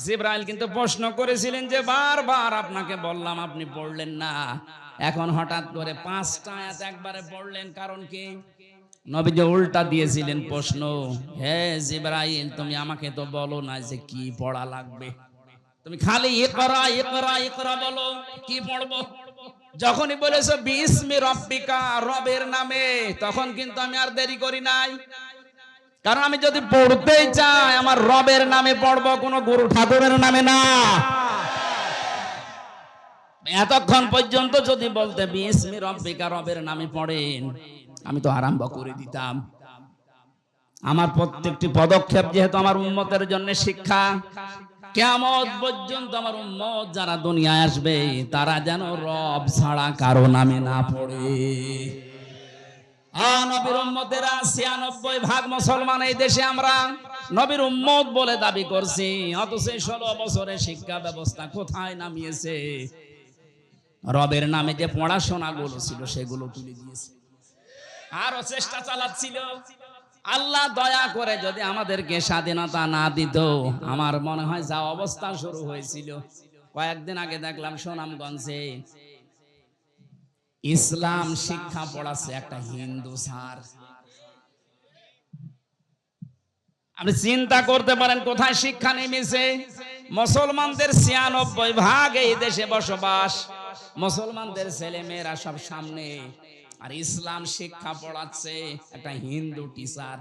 জিবরাইল কিন্তু প্রশ্ন করেছিলেন যে বারবার আপনাকে বললাম আপনি পড়লেন না, এখন হঠাৎ করে 5টা আয়াত একবারে পড়লেন, কারণ কি? নবীজি উল্টা দিয়েছিলেন প্রশ্ন, হে জিবরাইল, তুমি আমাকে তো বলো না যে কি পড়া লাগবে, তুমি খালি ইকরা ইকরা ইকরা বলো, কি পড়বো? যখনই বলেছো বিসমি রব্বিকা, রবের নামে, তখন কিন্তু আমি আর দেরি করি নাই। কারণ আমি যদি পড়তেই চাই আমার রবের নামে পড়বো, কোনো গুরু ঠাকুরের নামে না। এতক্ষণ পর্যন্ত যদি বলতে বিসমি রব্বিকা, রবের নামে পড়েন, আমি তো আরম্ভ করে দিতাম। আমার প্রত্যেকটি পদক্ষেপ যেহেতু আমার উম্মতের জন্য শিক্ষা, কিয়ামত পর্যন্ত আমার উম্মত যারা দুনিয়ায় আসবে তারা যেন রব ছাড়া কারো নামে না পড়ে। নবীর উম্মতেরা 96% মুসলমান এই দেশে আমরা নবীর উম্মত বলে দাবি করছি, অথচ 16 বছরের শিক্ষা ব্যবস্থা কোথায় নামিয়েছে? রবের নামে যে পড়াশোনা গুলো ছিল সেগুলো তুলে দিয়েছে, আরো চেষ্টা চালাচ্ছিল। আল্লাহ দয়া করে যদি আমাদেরকে স্বাধীনতা না দিত, আমার মনে হয় যা অবস্থা শুরু হয়েছিল। কয়েকদিন আগে দেখলাম সুনামগঞ্জে ইসলাম শিক্ষা পড়াচ্ছে একটা হিন্দু স্যার। আপনি চিন্তা করতে পারেন কোথায় শিক্ষা নেমেছে? মুসলমানদের 96% এই দেশে বসবাস, মুসলমানদের ছেলে মেয়েরা সব সামনে, আর ইসলাম শিক্ষা পড়াচ্ছে একটা হিন্দু টিচার।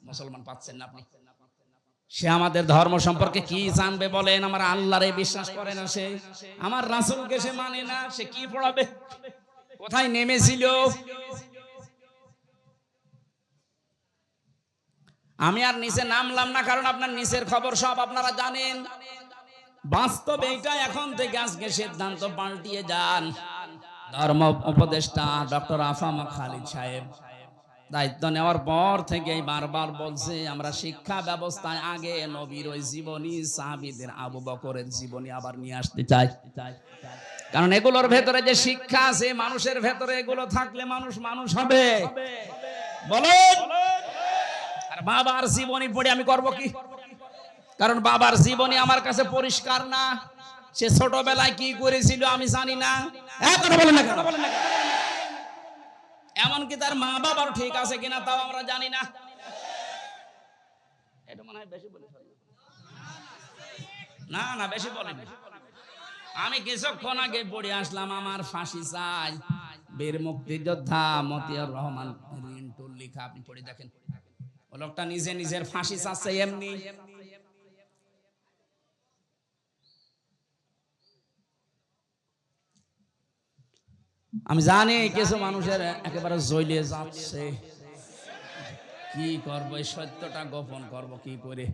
মুসলমান পাচ্ছেন না আপনি? সে আমাদের ধর্ম সম্পর্কে কি জানবে বলেন? আমার আল্লাহরে বিশ্বাস করে না সে, আমার রাসূলকে সে মানে না, সে কি পড়াবে? কোথায় নেমেছিল? আমি আর নিচে নামলাম না, কারণ আপনার নিচের খবর সব আপনারা জানেন। বাস্তবে এটা এখন থেকে আজকে সিদ্ধান্ত পাল্টিয়ে যান। ধর্ম উপদেষ্টা ডক্টর আফামা খালিদ সাহেব দায়িত্ব নেওয়ার পর থেকেই বারবার বলছে আমরা শিক্ষা ব্যবস্থায় আগে নবীর ওই জীবনী, সাহাবীদের, আবু বকরের জীবনী আবার নিয়ে আসতে চাই। কারণ এগুলোর ভেতরে যে শিক্ষা আছে, মানুষের ভেতরে এগুলো থাকলে মানুষ মানুষ হবে। বলেন, আর বাবার জীবনী পড়ে আমি করব কি? কারণ বাবার জীবনী আমার কাছে পরিষ্কার না, সে ছোটবেলায় কি করেছিল আমি জানি না। কথা বলেন না কেন? এমনকি তার মা বাবার ঠিক আছে কিনা তাও আমরা জানি না। এটা মনে হয় বেশি বলে না, না বেশি বলেন। আমি কিছুক্ষণ আগে পড়ে আসলাম, আমার ফাঁসি চাই, বীর মুক্তিযোদ্ধা মতিয়ার রহমান রিন্টুর লেখা, আপনি পড়ে দেখেন। ও লোকটা নিজে নিজের ফাঁসি চাচ্ছে এমনি। আমি জানি কিছু মানুষের একেবারে জ্বলে যাচ্ছে, কি করব, এই সত্যটা গোপন করব কি করে?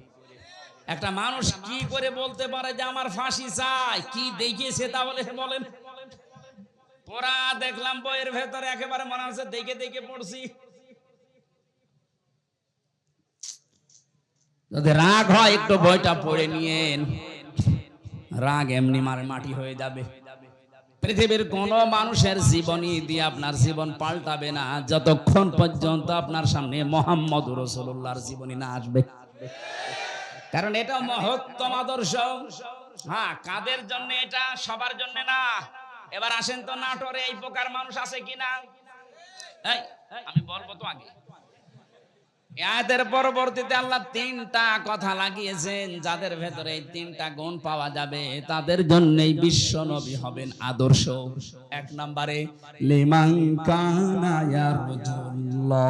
একটা মানুষ কি করে বলতে পারে যে আমার ফাঁসি চাই? কি দেখিয়েছে তাহলে বলেন? পড়া দেখলাম বইয়ের ভেতরে, একেবারে মনে হচ্ছে দেখে দেখে পড়ছি। যদি রাগ হয় একটু বইটা পড়ে নিয়েন, রাগ এমনি মাটি হয়ে যাবে। পৃথিবীর কোন মানুষের জীবনী দিয়ে আপনার জীবন পাল্টাবে না যতক্ষণ পর্যন্ত আপনার সামনে মুহাম্মদুর রাসূলুল্লাহর জীবনী না আসবে। কারণ এটা মহত্তম আদর্শ। হ্যাঁ, কাদের জন্য এটা? সবার জন্য না। এবার আসেন তো, নাটোরে এই প্রকার মানুষ আছে কিনা? আমি বলবো তো আগে। আয়াতের পরবর্তীতে আল্লাহ 3টা কথা লাগিয়েছেন, যাদের ভেতরে এই 3টা গুণ পাওয়া যাবে তাদের জন্যই বিশ্ব নবী হবেন আদর্শ। 1 নম্বরে লিমান কানা ইয়ারজুল্লাহ,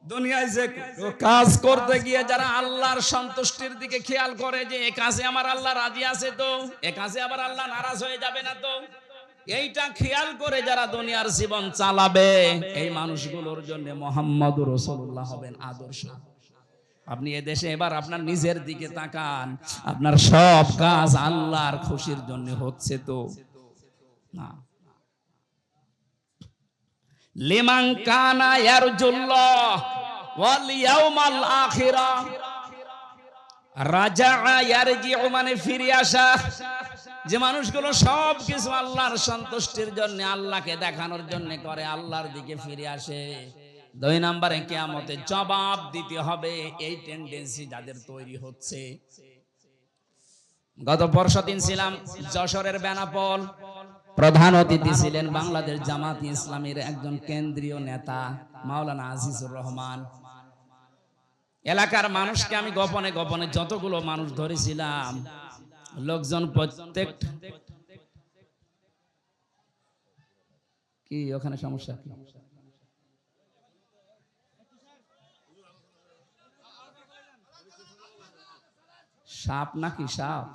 দুনিয়ায় যে কাজ করতে গিয়ে যারা আল্লাহর সন্তুষ্টির দিকে খেয়াল করে যে এ কাজে আমার আল্লাহ রাজি আছে, তো এ কাজে আবার আল্লাহ নারাজ হয়ে যাবে না, তো এইটা খেয়াল করে যারা দুনিয়ার জীবন চালাবে, এই মানুষগুলোর জন্য মুহাম্মদুর রাসূলুল্লাহ হবেন আদর্শ। আপনি এদেশে এবার আপনার নিজের দিকে তাকান, আপনার সব কাজ আল্লাহর খুশির জন্য হচ্ছে তো না? লিমান কানা ইয়ারজুল্লাহ, ওয়াল ইয়াউমাল আখিরা, রাজাআ ইয়ারজিউ মানে ফিরে আসা, যে মানুষগুলো সব কিছু আল্লাহর সন্তুষ্টির জন্য, আল্লাহকে দেখানোর জন্য করে, আল্লাহর দিকে ফিরে আসে। 2 নম্বরে কিয়ামতে জবাব দিতে হবে, এই টেন্ডেন্সি যাদের তৈরি হচ্ছে। গত পরশুদিন ছিলাম যশোরের বেনাপোল, প্রধান অতিথি ছিলেন বাংলাদেশ জামাত ইসলামীর একজন কেন্দ্রীয় নেতা মাওলানা আজিজুর রহমান। এলাকার মানুষকে আমি গোপনে গোপনে যতগুলো মানুষ ধরেছিলাম, লোকজন প্রত্যেক কি ওখানে সমস্যা কি? সাপ নাকি সাপ?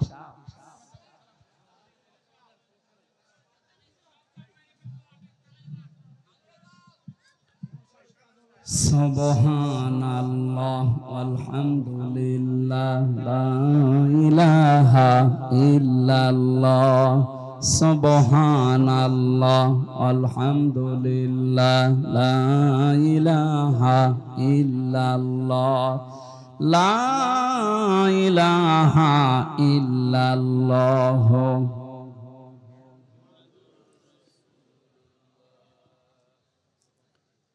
সুবহানাল্লাহ আলহামদুলিল্লাহ লা ইলাহা ইল্লাল্লাহ, সুবহানাল্লাহ আলহামদুলিল্লাহ লা ইলাহা ইল্লাল্লাহ, লা ইলাহা ইল্লাল্লাহ।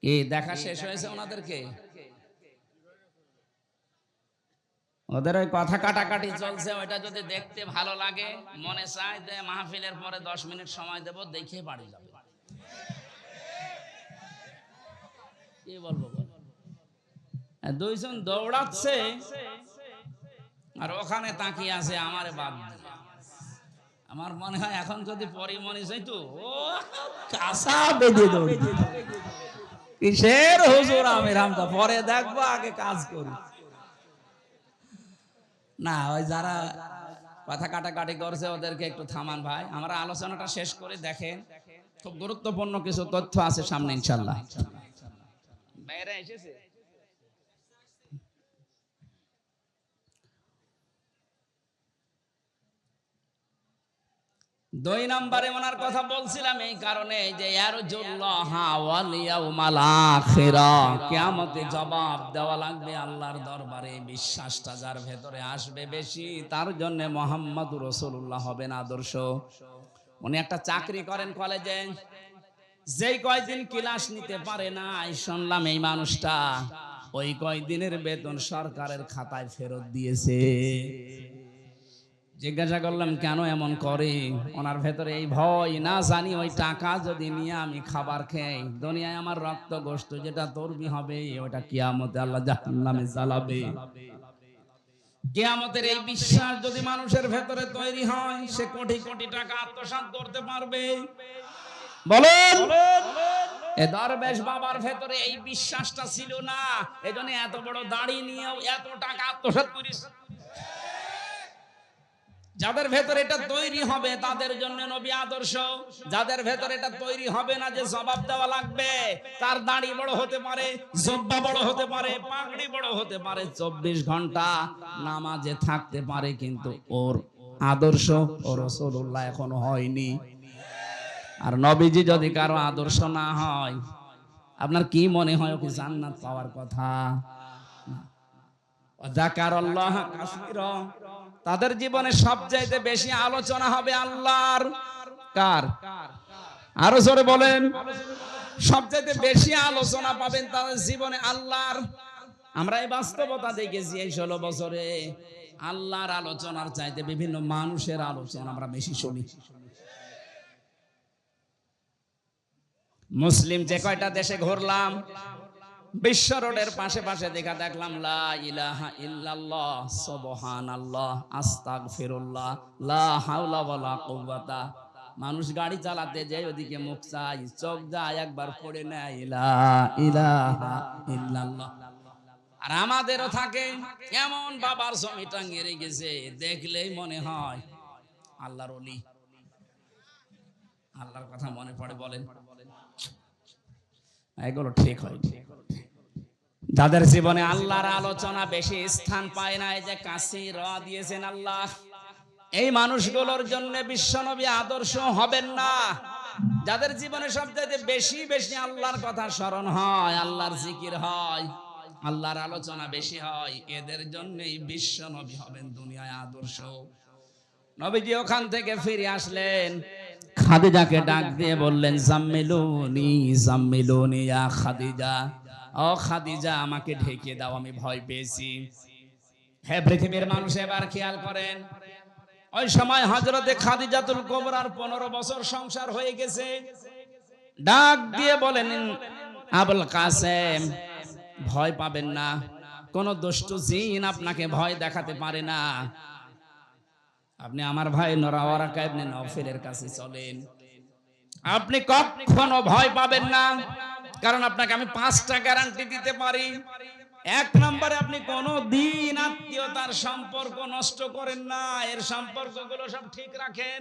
কি দেখা শেষ হয়েছে ওনাদেরকে? ওদের ওই কথা কাটাকাটি চলছে, ওইটা যদি দেখতে ভালো লাগে, মনে চায় যে মাহফিলের পরে 10 মিনিট সময় দেব, দেখে বাড়ি যাবে। কি বলবো? দুইজন দৌড়াচ্ছে আর ওখানে তাকিয়ে আছে আমারে বাদ দিয়ে। আমার মনে হয় এখন যদি পরিমণি যাইতো, ও কাঁচা বেঁধে দৌড়, কিসের হুজুর আমির হামদা, পরে দেখবো, আগে কাজ করি না। ওই যারা কথা কাটাকাটি করছে ওদেরকে একটু থামান ভাই, আমরা আলোচনাটা শেষ করে দেখেন, খুব গুরুত্বপূর্ণ কিছু তথ্য আছে সামনে ইনশাআল্লাহ। বাইরে এসেছে 2 নম্বরে ওনার কথা বলছিলাম এই কারণে যে ইয়ারজুল্লাহা ওয়াল ইয়াউমাল আখিরা, কিয়ামতে জবাব দেওয়া লাগবে আল্লাহর দরবারে। বিশ্বাসটা যার ভেতরে আসবে বেশি, তার জন্য মুহাম্মদুর রাসূলুল্লাহ হবেন আদর্শ। উনি একটা চাকরি করেন কলেজে, যেই কয়দিন ক্লাস নিতে পারে না, শুনলাম এই মানুষটা ওই কয়দিনের বেতন সরকারের খাতায় ফেরত দিয়েছে। জিজ্ঞাসা করলাম কেন এমন করে? ওনার ভেতরে এই ভয়, না জানি ওই টাকা যদি নিয়ে আমি খাবার খাই, দুনিয়ায় আমার রক্ত গোশত যেটা চর্বি হবে, ওটা কিয়ামতে আল্লাহ জাহান্নামে জ্বালাবে। কিয়ামতের এই বিশ্বাস যদি মানুষের ভেতরে তৈরি হয়, সে কোটি কোটি টাকা আত্মসাৎ করতে পারবে। বলেন, এ দরবেশ বাবার ভেতরে এই বিশ্বাসটা ছিল না, এজন্য এত বড় দাড়ি নিয়েও এত টাকা আত্মসাৎ করেছে। যাদের ভেতরে এটা তৈরি হবে তাদের জন্য নবী আদর্শ। যাদের ভেতরে এটা তৈরি হবে না যে জবাব দেওয়া লাগবে, তার দাড়ি বড় হতে পারে, জব্বা বড় হতে পারে, পাগড়ি বড় হতে পারে, 24 ঘন্টা নামাজে থাকতে পারে, কিন্তু ওর আদর্শ ও রাসূলুল্লাহ এখনো হয়নি। আর নবীজি যদি কারো আদর্শ না হয়, আপনার কি মনে হয় ওকে জান্নাত পাওয়ার কথা? যাকারাল্লাহ কাসীরা, তাদের জীবনে সবচাইতে বেশি আলোচনা হবে আল্লাহর। কার? আরো জোরে বলেন। সবচাইতে বেশি আলোচনা পাবেন তাদের জীবনে আল্লাহর। আমরা এই বাস্তবতা দেখেছি এই 16 বছরে, আল্লাহর আলোচনার চাইতে বিভিন্ন মানুষের আলোচনা আমরা বেশি শুনি। মুসলিম যে কয়টা দেশে ঘুরলাম, বিশ্ব রোডের পাশে পাশে দেখলাম লা ইলাহা ইল্লাল্লাহ, সুবহানাল্লাহ, আস্তাগফিরুল্লাহ, লা হাওলা ওয়ালা কুওয়াতা। মানুষ গাড়ি চালাতে যায়, ওদিকে মুখ চাই, চোখ যায়, একবার পড়ে নেয় লা ইলাহা ইল্লাল্লাহ। আর আমাদেরও থাকে এমন বাবার জমি টাঙিয়ে রেখেছে, দেখলেই মনে হয় আল্লাহর ওলি, আল্লাহর কথা মনে পড়ে। বলেন, এগুলো ঠিক হয়? যাদের জীবনে আল্লাহর আলোচনা বেশি স্থান পায় না, এই যে কাছে র দিয়েছেন আল্লাহ, এই মানুষগুলোর জন্য বিশ্বনবী আদর্শ হবেন না। যাদের জীবনে সবচেয়ে বেশি বেশি আল্লাহর কথা স্মরণ হয়, আল্লাহর জিকির হয়, আল্লাহর আলোচনা বেশি হয়, এদের জন্যই বিশ্ব নবী হবেন দুনিয়ায় আদর্শ। নবীজি ওখান থেকে ফিরে আসলেন, খাদিজাকে ডাক দিয়ে বললেন, জাম্মিলুনি জাম্মিলুনি ইয়া খাদিজা, ও খাদিজা আমাকে ঢেকে দাও, আমি ভয় পেয়েছি। হে পৃথিবীর মানুষ, এবার খেয়াল করেন, ওই সময় হযরতে খাদিজাতুল কুবরার 15 বছর সংসার হয়ে গেছে। ডাক দিয়ে বলেন, আবুল কাসেম ভয় পাবেন না, কোন দুষ্টু জিন আপনাকে ভয় দেখাতে পারে না। আপনি আমার ভাই ওয়ারাকা ইবনে নওফলের কাছে চলেন, আপনি কখনো ভয় পাবেন না, কারণ আপনাকে আমি 5টা গ্যারান্টি দিতে পারি। 1 নম্বরে, আপনি কোনো দিন আত্মীয়তার সম্পর্ক নষ্ট করেন না, এর সম্পর্কগুলো সব ঠিক রাখেন।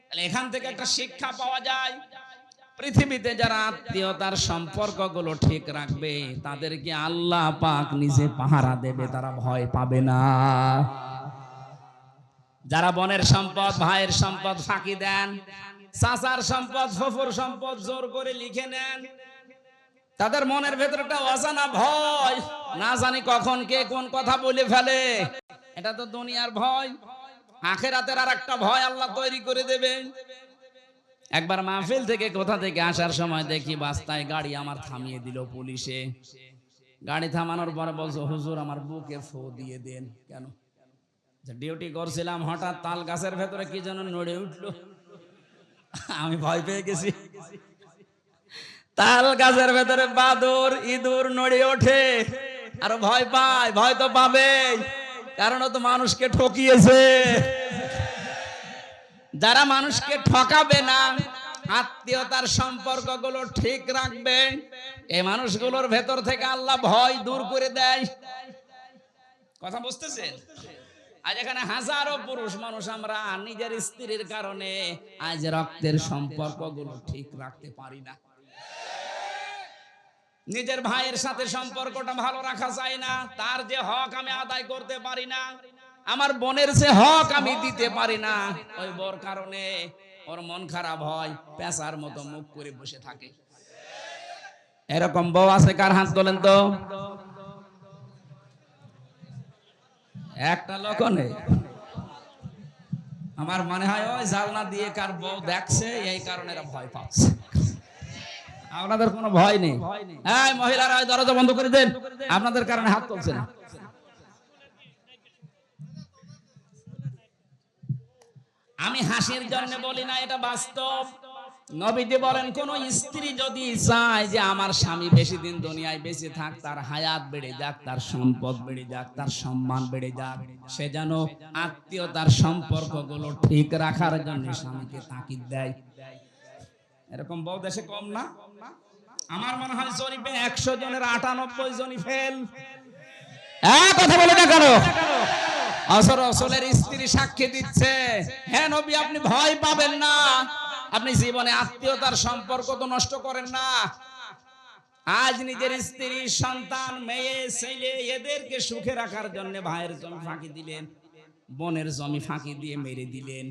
তাহলে এখান থেকে একটা শিক্ষা পাওয়া যায়, পৃথিবীতে যারা আত্মীয়তার সম্পর্কগুলো ঠিক রাখবে তাদেরকে আল্লাহ পাক নিজে পাহারা দেবে, তারা ভয় পাবে না। যারা বোনের সম্পদ, ভাইয়ের সম্পদ ফাঁকি দেন, চাচার সম্পদ, ফুফুর সম্পদ জোর করে লিখে নেন, তাদের মনের ভেতরে একটা অজানা ভয়, না জানি কখন কে কোন কথা বলে ফেলে। এটা তো দুনিয়ার ভয়, আখিরাতের আর একটা ভয় আল্লাহ তৈরি করে দেবে। একবার মাহফিল থেকে কোথা থেকে আসার সময় দেখি রাস্তায় গাড়ি আমার থামিয়ে দিল পুলিশে। গাড়ি থামানোর পরে বলছো, হুজুর আমার বুকে ফু দিয়ে দেন। কেন? ডিউটি করছিলাম, হঠাৎ তাল গাছের ভেতরে কি যেন নড়ে উঠলো, আমি ভয় পেয়ে গেছি। তাল গাছের ভেতরে বাদুর ইঁদুর নড়ে ওঠে, আর ভয় পায়। ভয় তো পাবে, কারণ ও তো মানুষকে ঠকিয়েছে। যারা মানুষকে ঠকাবে না, আত্মীয়তার সম্পর্কগুলো ঠিক রাখবে, এই মানুষগুলোর ভেতর থেকে আল্লাহ ভয় দূর করে দেয়। কথা বুঝতেছেন? আজ এখানে হাজারো পুরুষ মানুষ আমরা নিজের স্ত্রীর কারণে আজ রক্তের সম্পর্কগুলো ঠিক রাখতে পারি না। নিজের ভাইয়ের সাথে সম্পর্কটা ভালো রাখা যায় না, তার যে হক আমি আদায় করতে পারি না, আমার বোনের যে হক আমি দিতে পারি না, ওই বোর কারণে ওর মন খারাপ হয়, পেঁচার মতো মুখ করে বসে থাকে। এরকম বউ আছে? কার হাত তোলেন তো? একটা লোক নেই। আমার মনে হয় ওই জালনা দিয়ে কার বউ দেখছে, এই কারণে এরা ভয় পাচ্ছে। আপনাদের কোনো ভয় নেই। এই মহিলারা দরজা বন্ধ করে দেন, আপনাদের কারণে হাত তুলছে না। আমি হাসির জন্য বলি না, এটা বাস্তব। নবীজি বলেন, কোন স্ত্রী যদি চায় যে আমার স্বামী বেশি দিন দুনিয়ায় বেঁচে থাক, তার হায়াত বেড়ে যাক, তার সম্পদ বেড়ে যাক, তার সম্মান বেড়ে যাক, সে যেন আত্মীয়তার সম্পর্কগুলো ঠিক রাখার জন্য স্বামীকে তাকিদ দেয়। এরকম বউ দেশে কম না? আমার মনে হয় জরিপে 100 জনের 98 জনই ফেল। কথা বলে না কেন? আসলের স্ত্রী সাক্ষী দিচ্ছে, হ্যাঁ নবী আপনি ভয় পাবেন না, আপনি জীবনে আত্মীয়তার সম্পর্ক তো নষ্ট করেন না। আজ নিজের স্ত্রী, সন্তান, মেয়ে, ছেলে এদেরকে সুখে রাখার জন্য ভাইয়ের জমি ফাঁকি দিলেন, বোনের জমি ফাঁকি দিয়ে মেরে দিলেন।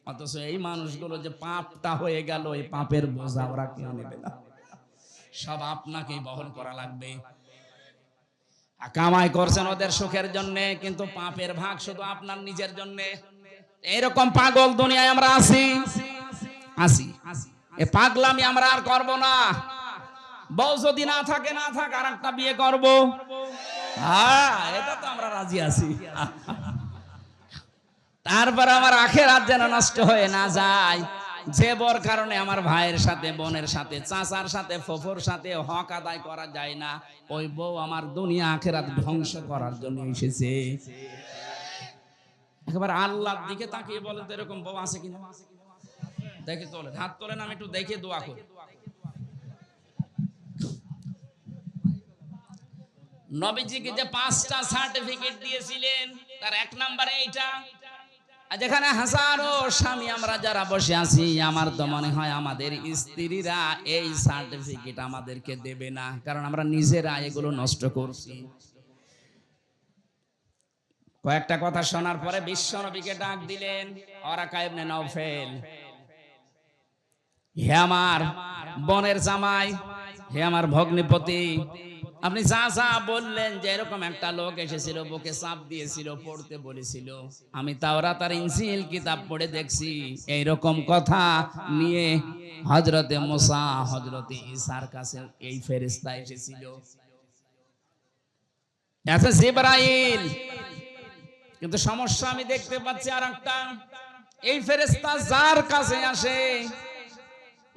অথচ এই মানুষগুলো যে পাপটা হয়ে গেল, এই পাপের বোঝা ওরা কেউ নেবে না, সব আপনাকেই বহন করা লাগবে। কামাই করছেন ওদের সুখের জন্য, কিন্তু পাপের ভাগ শুধু আপনার নিজের জন্য। এরকম পাগল দুনিয়ায় আমরা আছি। এ পাগলামি আমরা আর করব না। বউ যদি না থাকে, না থাক, আর একটা বিয়ে করব, হ্যাঁ এটা তো আমরা রাজি আছি। তারপর আমার আখিরাত যেন নষ্ট হয়ে না যায়। যে বর কারণে আমার ভাইয়ের সাথে, বোনের সাথে, চাচার সাথে, ফুফুর সাথে হক আদায় করা যায় না, ওই বউ আমার দুনিয়া আখিরাত ধ্বংস করার জন্য এসেছে। একবার আল্লাহর দিকে তাকিয়ে বলেন তো, এরকম বউ আছে কিনা? দেখে তোলেন, হাত তোলেন, আমি একটু দেখে দোয়া করি। নবীজিকে যে 5টা সার্টিফিকেট দিয়েছিলেন, তার 1 নম্বরে এইটা। আজ এখানে হাজারো স্বামী আমরা যারা বসে আছি, আমার তো মনে হয় আমাদের স্ত্রীরা এই সার্টিফিকেট আমাদেরকে দেবে না, কারণ আমরা নিজেরা এগুলো নষ্ট করছি। কয়েকটা কথা শোনার পরে বিশ্বনবীকে ডাক দিলেন, ওয়ারাকা ইবনে নওফল, হে আমার বোনের জামাই, হে আমার ভগ্নিপতি, আপনি যা যা বললেন যে এরকম একটা লোক এসেছিল, বুকে চাপ দিয়েছিল, পড়তে বলেছিল, আমি তাওরাত আর ইনজিল কিতাব পড়ে দেখছি এইরকম কথা নিয়ে হযরতে মুসা হযরতে ঈসার কাছে এই ফেরেশতা এসেছিল। আচ্ছা জিবরাইল, কিন্তু সমস্যা আমি দেখতে পাচ্ছি আরেকটা, এই ফেরেশতা যার কাছে আসে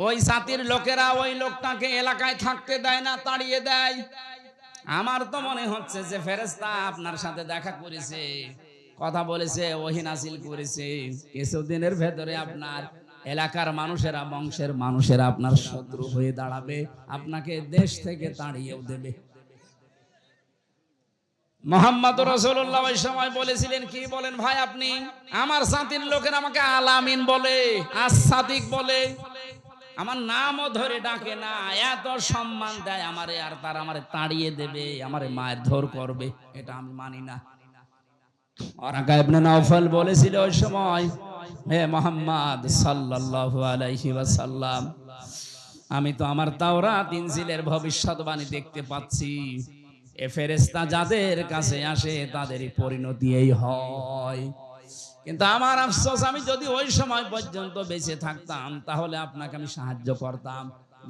ওই জাতির লোকেরা ওই লোকটাকে এলাকায় থাকতে দেয় না, তাড়িয়ে দেয়। আমার তো মনে হচ্ছে যে ফেরেশতা আপনার সাথে দেখা করেছে, কথা বলেছে, ওহী নাযিল করেছে, কিছুদিনের ভেতরে আপনার এলাকার মানুষেরা, বংশের মানুষেরা আপনার শত্রু হয়ে দাঁড়াবে, আপনাকে দেশ থেকে তাড়িয়েও দেবে। মুহাম্মদ রাসূলুল্লাহ ওই সময় বলেছিলেন, কি বলেন ভাই আপনি? আমার জাতির লোকেরা আমাকে আলামিন বলে, আস-সাদিক বলে, আমার নামও ধরে ডাকে না, এত সম্মান দেয় আমারে, আর তার আমারে তাড়িয়ে দেবে, আমারে মারধর করবে, এটা আমি মানি না। ওয়ারাকা ইবনে নাওফাল বলেছিল ওই সময়, হে মুহাম্মদ সাল্লাল্লাহু আলাইহি ওয়াসাল্লাম, আমি তো আমার তাওরাত ইনজিলের ভবিষ্যৎবাণী দেখতে পাচ্ছি, এ ফেরেশতা যাদের কাছে আসে তাদেরই পরিণতি এই হয়। কিন্তু আমার আফসোস, আমি যদি ওই সময় পর্যন্ত বেঁচে থাকতাম তাহলে আপনাকে আমি সাহায্য করতাম,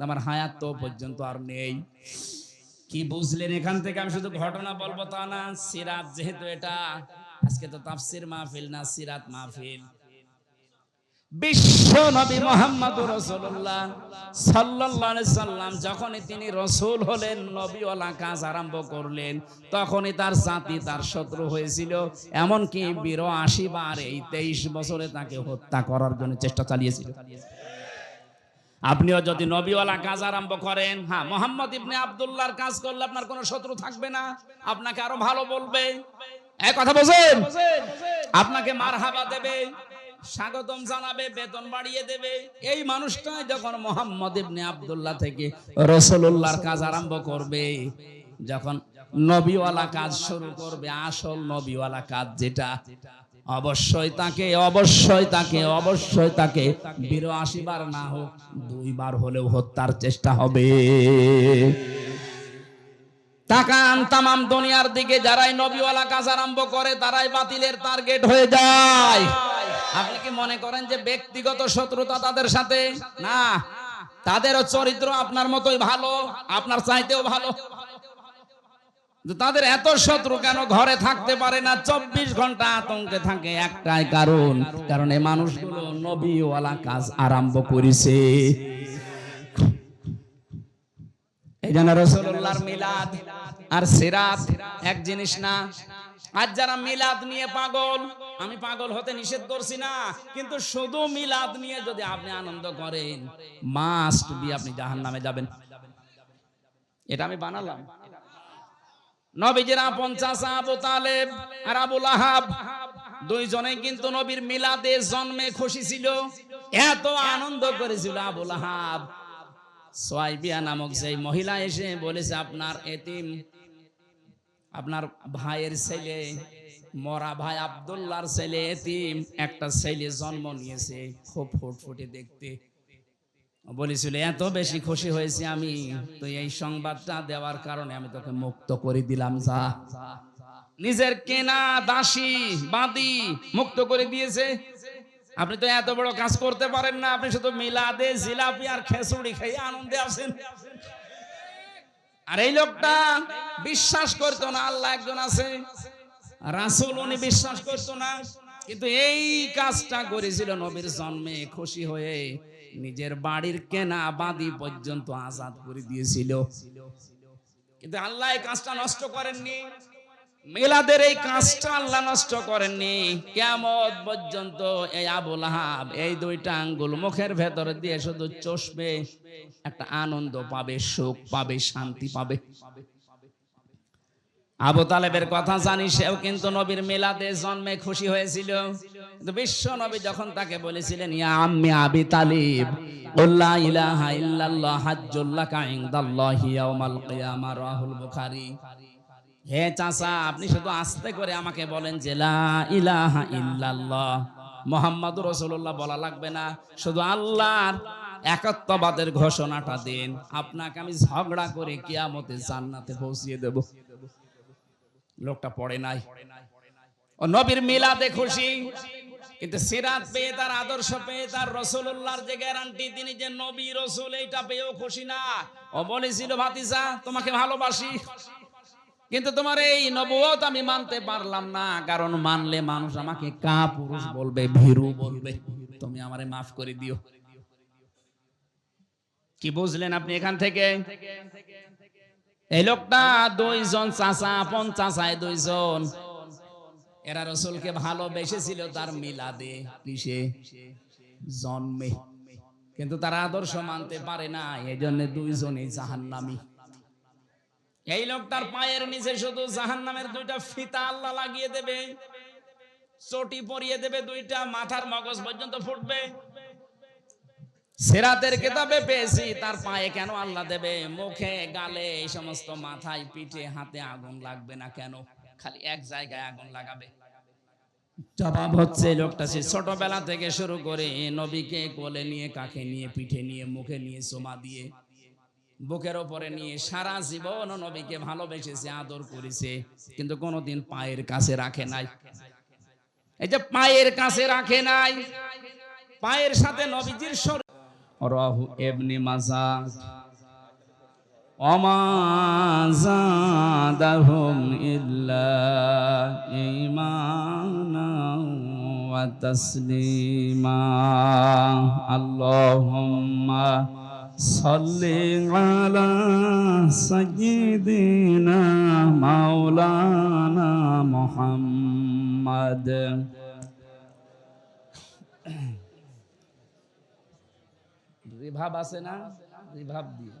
আমার হায়াত তো পর্যন্ত আর নেই। কি বুঝলেন এখান থেকে? আমি শুধু ঘটনা বলবো তা না, সিরাত যেহেতু এটা, আজকে তো তাফসীর মাহফিল না, সিরাত মাহফিল। বিশ্ব নবী মুহাম্মদুর রাসূলুল্লাহ সাল্লাল্লাহু আলাইহি সাল্লাম যখনই তিনি রাসূল হলেন, নবীওয়ালা কাজ আরম্ভ করলেন, তখনই তার জাতি তার শত্রু হয়েছিল, এমনকি ৮২ বার এই ২৩ বছরে তাকে হত্যা করার জন্য চেষ্টা চালিয়েছিল। আপনিও যদি নবীওয়ালা কাজ আরম্ভ করেন, হ্যাঁ, মুহাম্মদ ইবনে আব্দুল্লাহর কাজ করলে আপনার কোনো শত্রু থাকবে না, আপনাকে আরো ভালো বলবে, এই কথা বোঝেন, আপনাকে মারহাবা দেবে, স্বাগতম জানাবে, বেতন বাড়িয়ে দেবে। এই মানুষটা যখন মুহাম্মদ ইবনে আব্দুল্লাহ থেকে রাসূলুল্লাহর কাজ আরম্ভ করবে, যখন নবীওয়ালা কাজ শুরু করবে, আসল নবীওয়ালা কাজ যেটা, অবশ্যই তাকে ৮২ বার না হোক ২ বার হলেও হত্যার চেষ্টা হবে। তাকান তামাম দুনিয়ার দিকে, যারাই নবীওয়ালা কাজ আরম্ভ করে তারাই বাতিলের টার্গেট হয়ে যায়। আপনি কি মনে করেন যে ব্যক্তিগত শত্রুতা তাদের সাথে? না, তাদেরও চরিত্র আপনার মতোই ভালো, আপনার চাইতেও ভালো। তাদের এত শত্রু কেন? ঘরে থাকতে পারে না, ২৪ ঘন্টা আতঙ্কে থাকে, একটাই কারণ এই মানুষগুলো নবীওয়ালা কাজ আরম্ভ করেছে। এই জন্য রাসূলুল্লাহর মিলাদ আর সিরাত এক জিনিস না। আজ যারা মিলাদ নিয়ে পাগল, আমি পাগল হতে নিষেধ করছি না, কিন্তু শুধু মিলাদ নিয়ে যদি আপনি আনন্দ করেন, মাস্ট বি আপনি জাহান্নামে যাবেন। এটা আমি বানালাম। নবীজির আপন চাচা আবু তালেব আর আবু লাহাব দুইজনেই কিন্তু নবীর মিলাদে জন্মে খুশি ছিল, এত আনন্দ করেছিল। আবু লাহাব, সুয়াইবিয়া নামক সেই মহিলা এসে বলেছে, আপনার এতিম, আপনার ভাইয়ের ছেলে, মরা ভাই আব্দুল্লাহর ছেলে এতিম, একটা ছেলে জন্ম নিয়েছে, খুব ফুটফুটে দেখতে। বলেছিল, এত বেশি খুশি হয়েছি আমি, তো এই সংবাদটা দেওয়ার কারণে আমি তোকে মুক্ত করে দিলাম, যা। নিজের কেনা দাসী বাদী মুক্ত করে দিয়েছে। আপনি তো এত বড় কাজ করতে পারেন না, আপনি শুধু মিলাদে জিলাপি আর খেচুড়ি খেয়ে আনন্দে আছেন। আর এই লোকটা বিশ্বাস করতো না আল্লাহ একজন আছে, রাসূল উনি বিশ্বাস করতো না, কিন্তু এই কাজটা করেছিল নবীর জন্মে খুশি হয়ে, নিজের বাড়ির কেনা বাদী পর্যন্ত আজাদ করে দিয়েছিল। কিন্তু আল্লাহ এই কাজটা নষ্ট করেননি, মিলাদের এই কাজটা আল্লাহ নষ্ট করেননি। কিয়ামত পর্যন্ত এই আবু লাহাব এই 2টা আঙ্গুল মুখের ভেতর দিয়ে শুধু চষবে, একটা আনন্দ পাবে, সুখ পাবে, শান্তি পাবে। আবু তালেবের কথা জানি, সেও কিন্তু নবীর মিলাদে জন্মে খুশি হয়েছিল। কিন্তু বিশ্ব নবী যখন তাকে বলেছিলেন, ইয়া আম্মি আবি তালিব, লা ইলাহা ইল্লাল্লাহ হাজ্জুল লাকা ইনদাল্লাহি ইয়াউমাল কিয়ামা, রাহুল বুখারী, হে চাচা, আপনি শুধু আস্তে করে আমাকে বলেন যে লা ইলাহা ইল্লাল্লাহ, মুহাম্মাদুর রাসূলুল্লাহ বলা লাগবে না, শুধু আল্লাহর একত্ববাদের ঘোষণাটা দেন, আপনাকে আমি ঝগড়া করে কিয়ামতে জান্নাতে পৌঁছিয়ে দেব। লোকটা পড়ে নাই, ও নবীর মিলাদে খুশি, কিন্তু সিরাত পেয়ে, তার আদর্শ পেয়ে, তার রাসূলুল্লাহর যে গ্যারান্টি তিনি যে নবী রাসূল, এইটা পেয়েও খুশি না। ও বলেছিল ভাতিজা তোমাকে ভালোবাসি, কিন্তু তোমার এই নবুয়ত আমি মানতে পারলাম না, কারণ মানলে মানুষ আমাকে কাপুরুষ বলবে, ভীরু বলবে, তুমি আমারে মাফ করে দিও। কি বুঝলেন আপনি এখান থেকে? এই লোকটা দুইজন চাচা, আপন চাচায় দুইজন, এরা রাসূলকে ভালোবেসেছিল তার মিলাদে, কিসে? জন্মে, কিন্তু তার আদর্শ মানতে পারে না, এজন্য দুইজনই জাহান্নামী। এই লোকটার পায়ের নিচে শুধু জাহান্নামের দুইটা ফিতা আল্লাহ লাগিয়ে দেবে, চটি পরিয়ে দেবে, দুইটা মাথার মগজ পর্যন্ত ফুটবে। সিরাতের কিতাবে পেয়েছি তার পায়ে কেন আল্লাহ দেবে? মুখে, গালে, এই সমস্ত মাথায়, পিঠে, হাতে আগুন লাগবে না কেন? খালি এক জায়গায় আগুন লাগাবে। জবাব হচ্ছে লোকটা সে ছোটবেলা থেকে শুরু করে নবীকে কোলে নিয়ে, কাকে নিয়ে, পিঠে নিয়ে, মুখে নিয়ে, চুমা দিয়ে, বুকের ওপরে নিয়ে সারা জীবন নবীকে ভালোবেসেছে, আদর করেছে, কিন্তু কোনোদিন পায়ের কাছে রাখে নাই। এই যে পায়ের কাছে রাখে নাই, পায়ের সাথে নবীজির শরীর। রাহু ইবনে মাজাহ ওমা যাদাহুম ইল্লা ঈমানা ওয়া তাসলিমা। আল্লাহুম্মা সাল্লি আলা সাইয়্যিদিনা মাওলানা মুহাম্মদ। রিভাব আছে না? রিভাব দিয়ে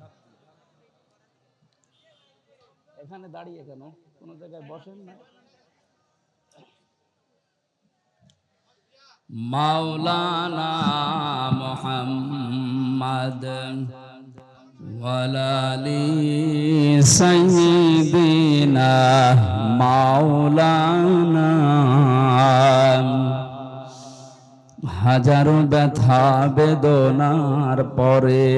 এখানে দাঁড়িয়ে কেন? কোন জায়গায় বসেন না। মাওলানা মুহাম্মদ ওয়ালালি সাইয়্যিদিনা মাওলানা। হাজারো ব্যথা বেদনার পরে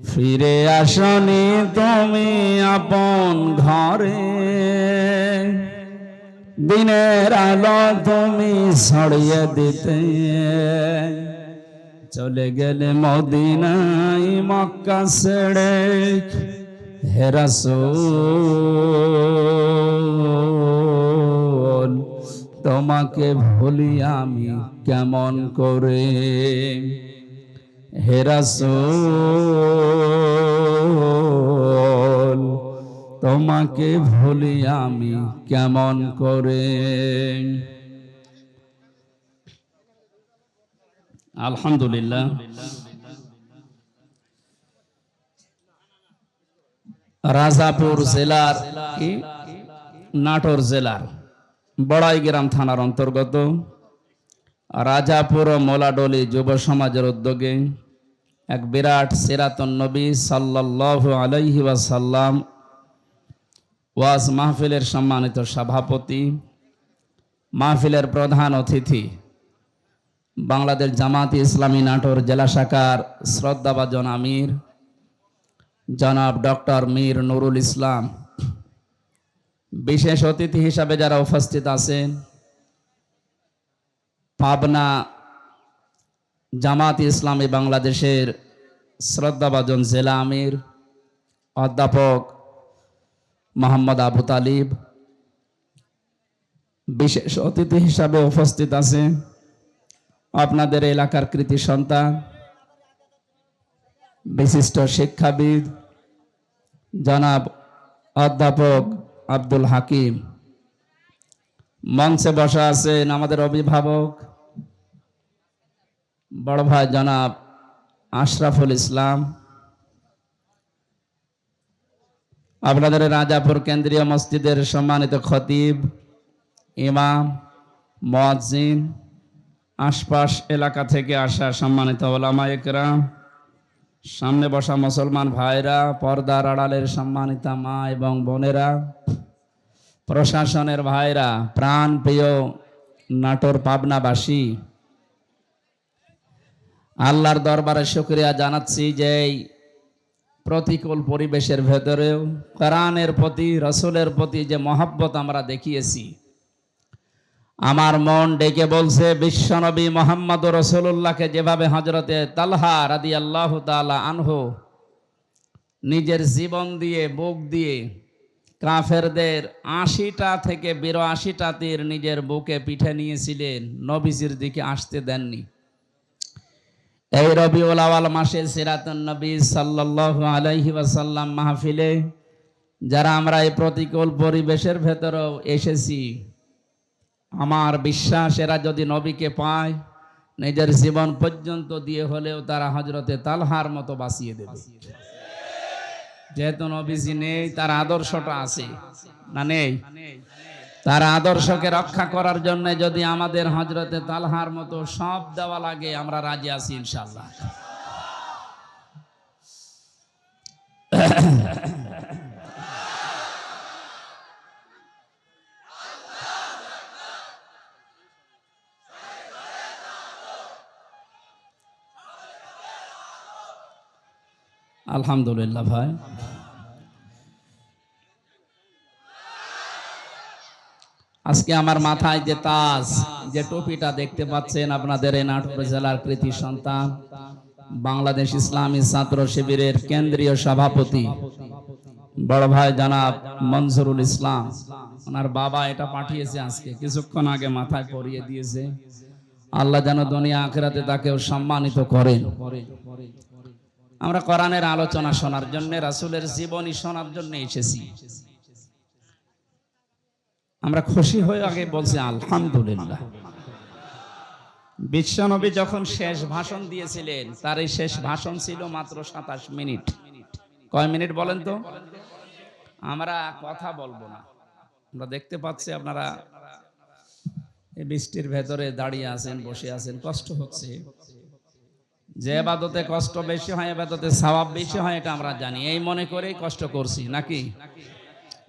ফিরে আসনি তুমি আপন ঘরে, দিনের আলো তুমি ছড়িয়ে দিতে চলে গেলে মদিনায় মক্কা ছেড়ে। হে রাসূল তোমাকে ভুলি আমি কেমন করে, হে রাসূল তোমাকে ভুলি আমি কেমন করে। আলহামদুলিল্লাহ, রাজাপুর জেলার, নাটোর জেলার বড়াইগ্রাম থানার অন্তর্গত রাজাপুর ও মোলাডলি যুব সমাজের উদ্যোগে এক বিরাট সিরাতুন নবী সাল্লাল্লাহু আলাইহি ওয়াসাল্লাম ওয়াজ মাহফিলের সম্মানিত সভাপতি, মাহফিলের প্রধান অতিথি, বাংলাদেশ জামাত ইসলামী নাটোর জেলা শাখার শ্রদ্ধাভাজন আমির জনাব ডক্টর মীর নুরুল ইসলাম, বিশেষ অতিথি হিসাবে যারা উপস্থিত আছেন, পাবনা জামাত ইসলামী বাংলাদেশের শ্রদ্ধাভাজন জেলা আমির অধ্যাপক মোহাম্মদ আবু তালিব, বিশেষ অতিথি হিসাবে উপস্থিত আছে আপনাদের এলাকার কৃতি সন্তান, বিশিষ্ট শিক্ষাবিদ জনাব অধ্যাপক আব্দুল হাকিম। মঞ্চে বসা আছেন আমাদের অভিভাবক বড় ভাই জনাব আশরাফুল ইসলাম, আপনাদের রাজাপুর কেন্দ্রীয় মসজিদের সম্মানিত খতিব, ইমাম, মুয়াজ্জিন, আশপাশ এলাকা থেকে আসা সম্মানিত ওলামায়ে কেরাম, সামনে বসা মুসলমান ভাইরা, পর্দার আড়ালের সম্মানিতা মা এবং বোনেরা, প্রশাসনের ভাইরা, প্রাণ প্রিয় নাটোর পাবনাবাসী, আল্লাহর দরবারে শুকরিয়া জানাচ্ছি যে এই প্রতিকূল পরিবেশের ভেতরেও কোরআনের প্রতি, রাসূলের প্রতি যে মহব্বত আমরা দেখিয়েছি, আমার মন ডেকে বলছে বিশ্বনবী মুহাম্মদ রাসূলুল্লাহকে যেভাবে হযরতে তালহা রাদিয়াল্লাহু তাআলা আনহু নিজের জীবন দিয়ে, বুক দিয়ে কাফেরদের ৮০টা থেকে ৮২টা তীর নিজের বুকে পিঠে নিয়েছিলেন, নবীজির দিকে আসতে দেননি। এই রবিউল আউয়াল মাসে সিরাতুন নবী সাল্লাল্লাহু আলাইহি ওয়াসাল্লাম মাহফিলে যারা আমরা এই প্রতিকূল পরিবেশের ভেতরেও এসেছি, আমার বিশ্বাস এরা যদি নবীকে পায় নিজের জীবন পর্যন্ত দিয়ে হলেও তারা হযরতে তালহার মতো বাঁচিয়ে দেবে। যেহেতু নবীজি নেই, তার আদর্শটা আছে না নেই? তার আদর্শকে রক্ষা করার জন্য যদি আমাদের হযরতে তালহার মতো সব দেওয়া লাগে, আমরা রাজি আছি ইনশাআল্লাহ। আলহামদুলিল্লাহ ভাই, আজকে আমার মাথায় যে তাজ, যে টুপিটা দেখতে পাচ্ছেন, আপনাদের এই নাটোর জেলার কৃতি সন্তান, বাংলাদেশ ইসলামী ছাত্র শিবিরের কেন্দ্রীয় সভাপতি বড় ভাই জনাব মনজুরুল ইসলাম, ওনার বাবা এটা পাঠিয়েছে আজকে কিছুক্ষণ আগে, মাথায় পরিয়ে দিয়েছে। আল্লাহ যেন দুনিয়া আখিরাতে তাকেও সম্মানিত করেন। আমরা কোরআনের আলোচনা শোনার জন্য, রাসূলের জীবনী শোনার জন্য এসেছি। আমরা খুশি হয়ে আগে বলছি আলহামদুলিল্লাহ। বিশ্বনবী যখন শেষ ভাষণ দিয়েছিলেন, তার এই শেষ ভাষণ ছিল মাত্র ২৭ মিনিট। কয় মিনিট বলেন তো? আমরা কথা বলবো না। আমরা দেখতে পাচ্ছি আপনারা এই বৃষ্টির ভেতরে দাঁড়িয়ে আছেন, বসে আছেন, কষ্ট হচ্ছে। যে ইবাদতে কষ্ট বেশি হয়, ইবাদতে সওয়াব বেশি হয়, এটা আমরা জানি। এই মনে করেই কষ্ট করছি নাকি?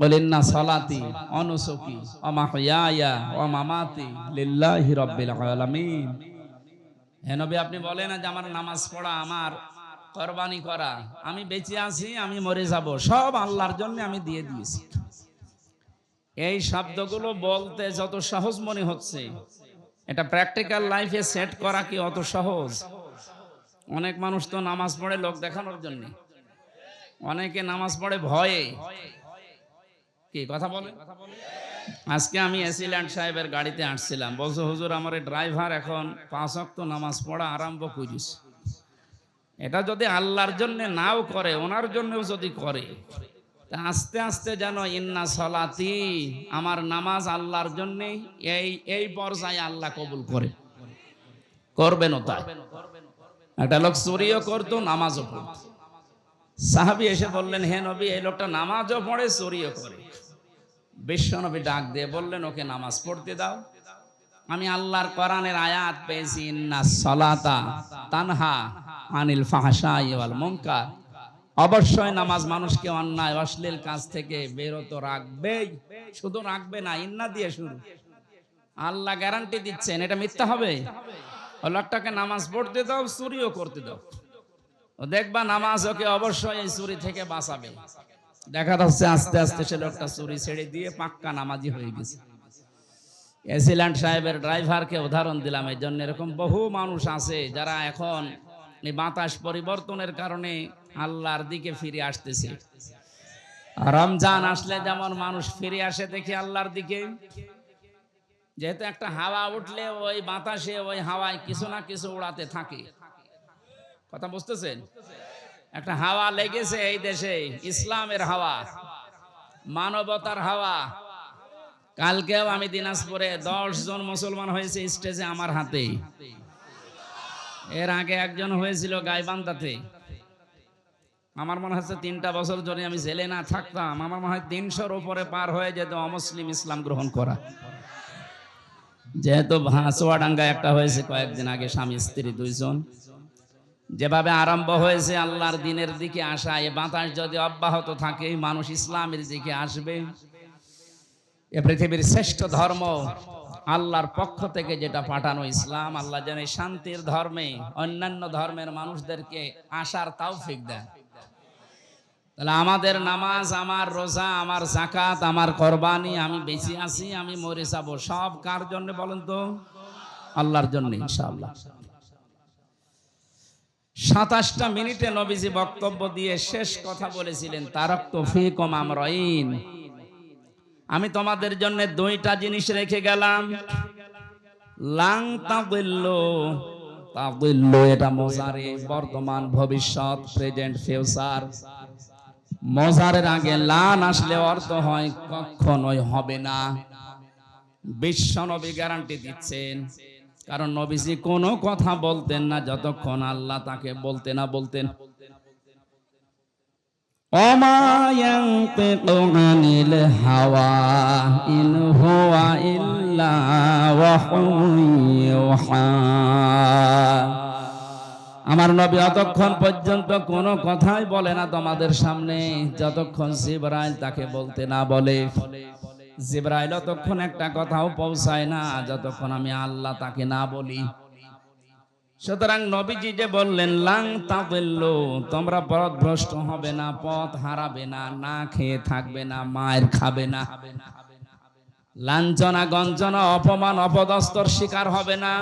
বলেন না, সলাতি ওয়া নুসুকি ওয়া মাহইয়ায়া ওয়া মামাতি লিল্লাহি রাব্বিল আলামিন। হে নবী, আপনি বলেন না যে আমার নামাজ পড়া, আমার কুরবানি করা, আমি বেঁচে আছি, আমি মরে যাব, সব আল্লাহর জন্য আমি দিয়ে দিয়েছি। এই শব্দগুলো বলতে যত সহজ মনে হচ্ছে, এটা প্র্যাকটিক্যাল লাইফে সেট করা কি অত সহজ? অনেক মানুষ তো নামাজ পড়ে লোক দেখানোর জন্য, অনেকে নামাজ পড়ে ভয়ে। কি কথা বলে? আজকে আমি এসিল্যান্ড সাহেবের গাড়িতে আসছিলাম, বলছো হুজুর আমার ড্রাইভার এখন ৫ ওয়াক্ত নামাজ পড়া আরম্ভ করিস। এটা যদি আল্লাহর জন্য নাও করে, ওনার জন্যও যদি করে, তা আস্তে আস্তে যেন ইন্না সলাতি, আমার নামাজ আল্লাহর জন্য, এই পর্যায়ে আল্লাহ কবুল করে, করবেন তাই। একটা লোক চুরিও করতো, নামাজও পড়তো। সাহাবী এসে বললেন, হে নবী, এই লোকটা নামাজও পড়ে, চুরিও করে। বিশ্বনবী ডাক দিয়ে বললেন, ওকে নামাজ পড়তে দাও। আমি আল্লাহর কোরআনের আয়াত পেয়েছি, ইন্না সলাতা তানহা আনিল ফাহশাই ওয়াল মুনকার। অবশ্যই নামাজ মানুষকে অন্যায় অশ্লীল কাজ থেকে বিরত রাখবেই। শুধু রাখবে না, ইন্না দিয়ে শুরু। আল্লাহ গ্যারান্টি দিচ্ছেন, এটা মিথ্যা হবে? ও লোকটাকে নামাজ পড়তে দাও, চুরিও করতে দাও, ও দেখবা নামাজ ওকে অবশ্যই এই চুরি থেকে বাঁচাবে। দেখা যাচ্ছে আস্তে আস্তে সে লোকটা চুরি ছেড়ে দিয়ে পাক্কা নামাজি হয়ে গেছে। এসিল্যান্ড সাহেবের ড্রাইভারকে উদাহরণ দিলাম এই জন্য। এরকম বহু মানুষ আছে যারা এখন এই বাতাস পরিবর্তনের কারণে আল্লাহর দিকে ফিরে আসতেছে। রমজান আসলে যেমন মানুষ ফিরে আসে দেখি আল্লাহর দিকে, যেহেতু একটা হাওয়া উঠলে ওই বাতাসে, ওই হাওয়ায় কিছু না কিছু উড়াতে থাকে। কথা বুঝতেছেন? একটা হাওয়া লেগেছে এই দেশে, ইসলামের হাওয়া, মানবতার হাওয়া। কালকেও আমি দিনাজপুরে 10 জন মুসলমান হয়েছে স্টেজে আমার হাতে। এর আগে একজন হয়েছিল গাইবান্ধাতে। আমার মনে হচ্ছে 3টা বছর যদি আমি জেলে না থাকতাম, আমার মনে হয় 300-র উপরে পার হয়ে যেত অমুসলিম ইসলাম গ্রহণ করা। যেহেতু চুয়াডাঙ্গায় একটা হয়েছে কয়েকদিন আগে, স্বামী স্ত্রী 2 জন। যেভাবে আরম্ভ হয়েছে আল্লাহর দিনের দিকে আসা, এ বাতাস যদি অব্যাহত থাকে, মানুষ ইসলামের দিকে আসবে। এ পৃথিবীর শ্রেষ্ঠ ধর্ম আল্লাহর পক্ষ থেকে যেটা পাঠানো ইসলাম, আল্লাহ যেন শান্তির ধর্মে অন্যান্য ধর্মের মানুষদেরকে আসার তৌফিক দেন। তাহলে আমাদের নামাজ, আমার রোজা, আমার যাকাত, আমার কোরবানি, আমি বেঁচে আছি, আমি মরে যাব, সব কার জন্য বলেন তো? আল্লাহর জন্য ইনশাআল্লাহ। 27টা মিনিটে নবীজি বক্তব্য দিয়ে শেষ কথা বলেছিলেন, তারাকতু ফীকুম আমরাইন, আমি তোমাদের জন্য দুইটা জিনিস রেখে গেলাম। লাং তাদিল্লু, তাদিল্লু এটা মুজারে, বর্তমান, ভবিষ্যৎ, প্রেজেন্ট, ফিউচার। মুজারের আগে লান আসলে অর্থ হয় কখনোই হবে না। বিশ্ব নবী গ্যারান্টি দিচ্ছেন, কারণ নবীজি কোনো কথা বলতেন না যতক্ষণ আল্লাহ তাকে বলতে না বলতেন। ওমা ইয়ানতিকু আনিল হাওয়া ইন হুয়া ইল্লা ওয়াহুন ইউহা। আমার নবী অতক্ষণ পর্যন্ত কোনো কথাই বলে না তোমাদের সামনে যতক্ষণ জিবরাইল তাকে বলতে না বলে। জিবরাইল ততক্ষণ একটা কথাও পৌঁছায় না যতক্ষণ আমি আল্লাহ তাকে না বলি। সুতরাং নবীজি যে বললেন লাং তাদিল্লু, তোমরা পথভ্রষ্ট হবে না, পথ হারাবে না, না খেয়ে থাকবে না, মায়ের খাবে না, লাঞ্ছনা গঞ্জনা অপমান অপদস্থর শিকার হবে না।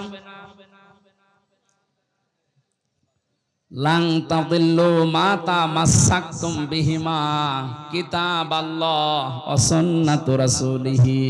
লাং তাদিল্লু মা তামাসসাকতুম বিহিমা কিতাবাল্লাহ ওয়া সুন্নাতু রাসূলিহি।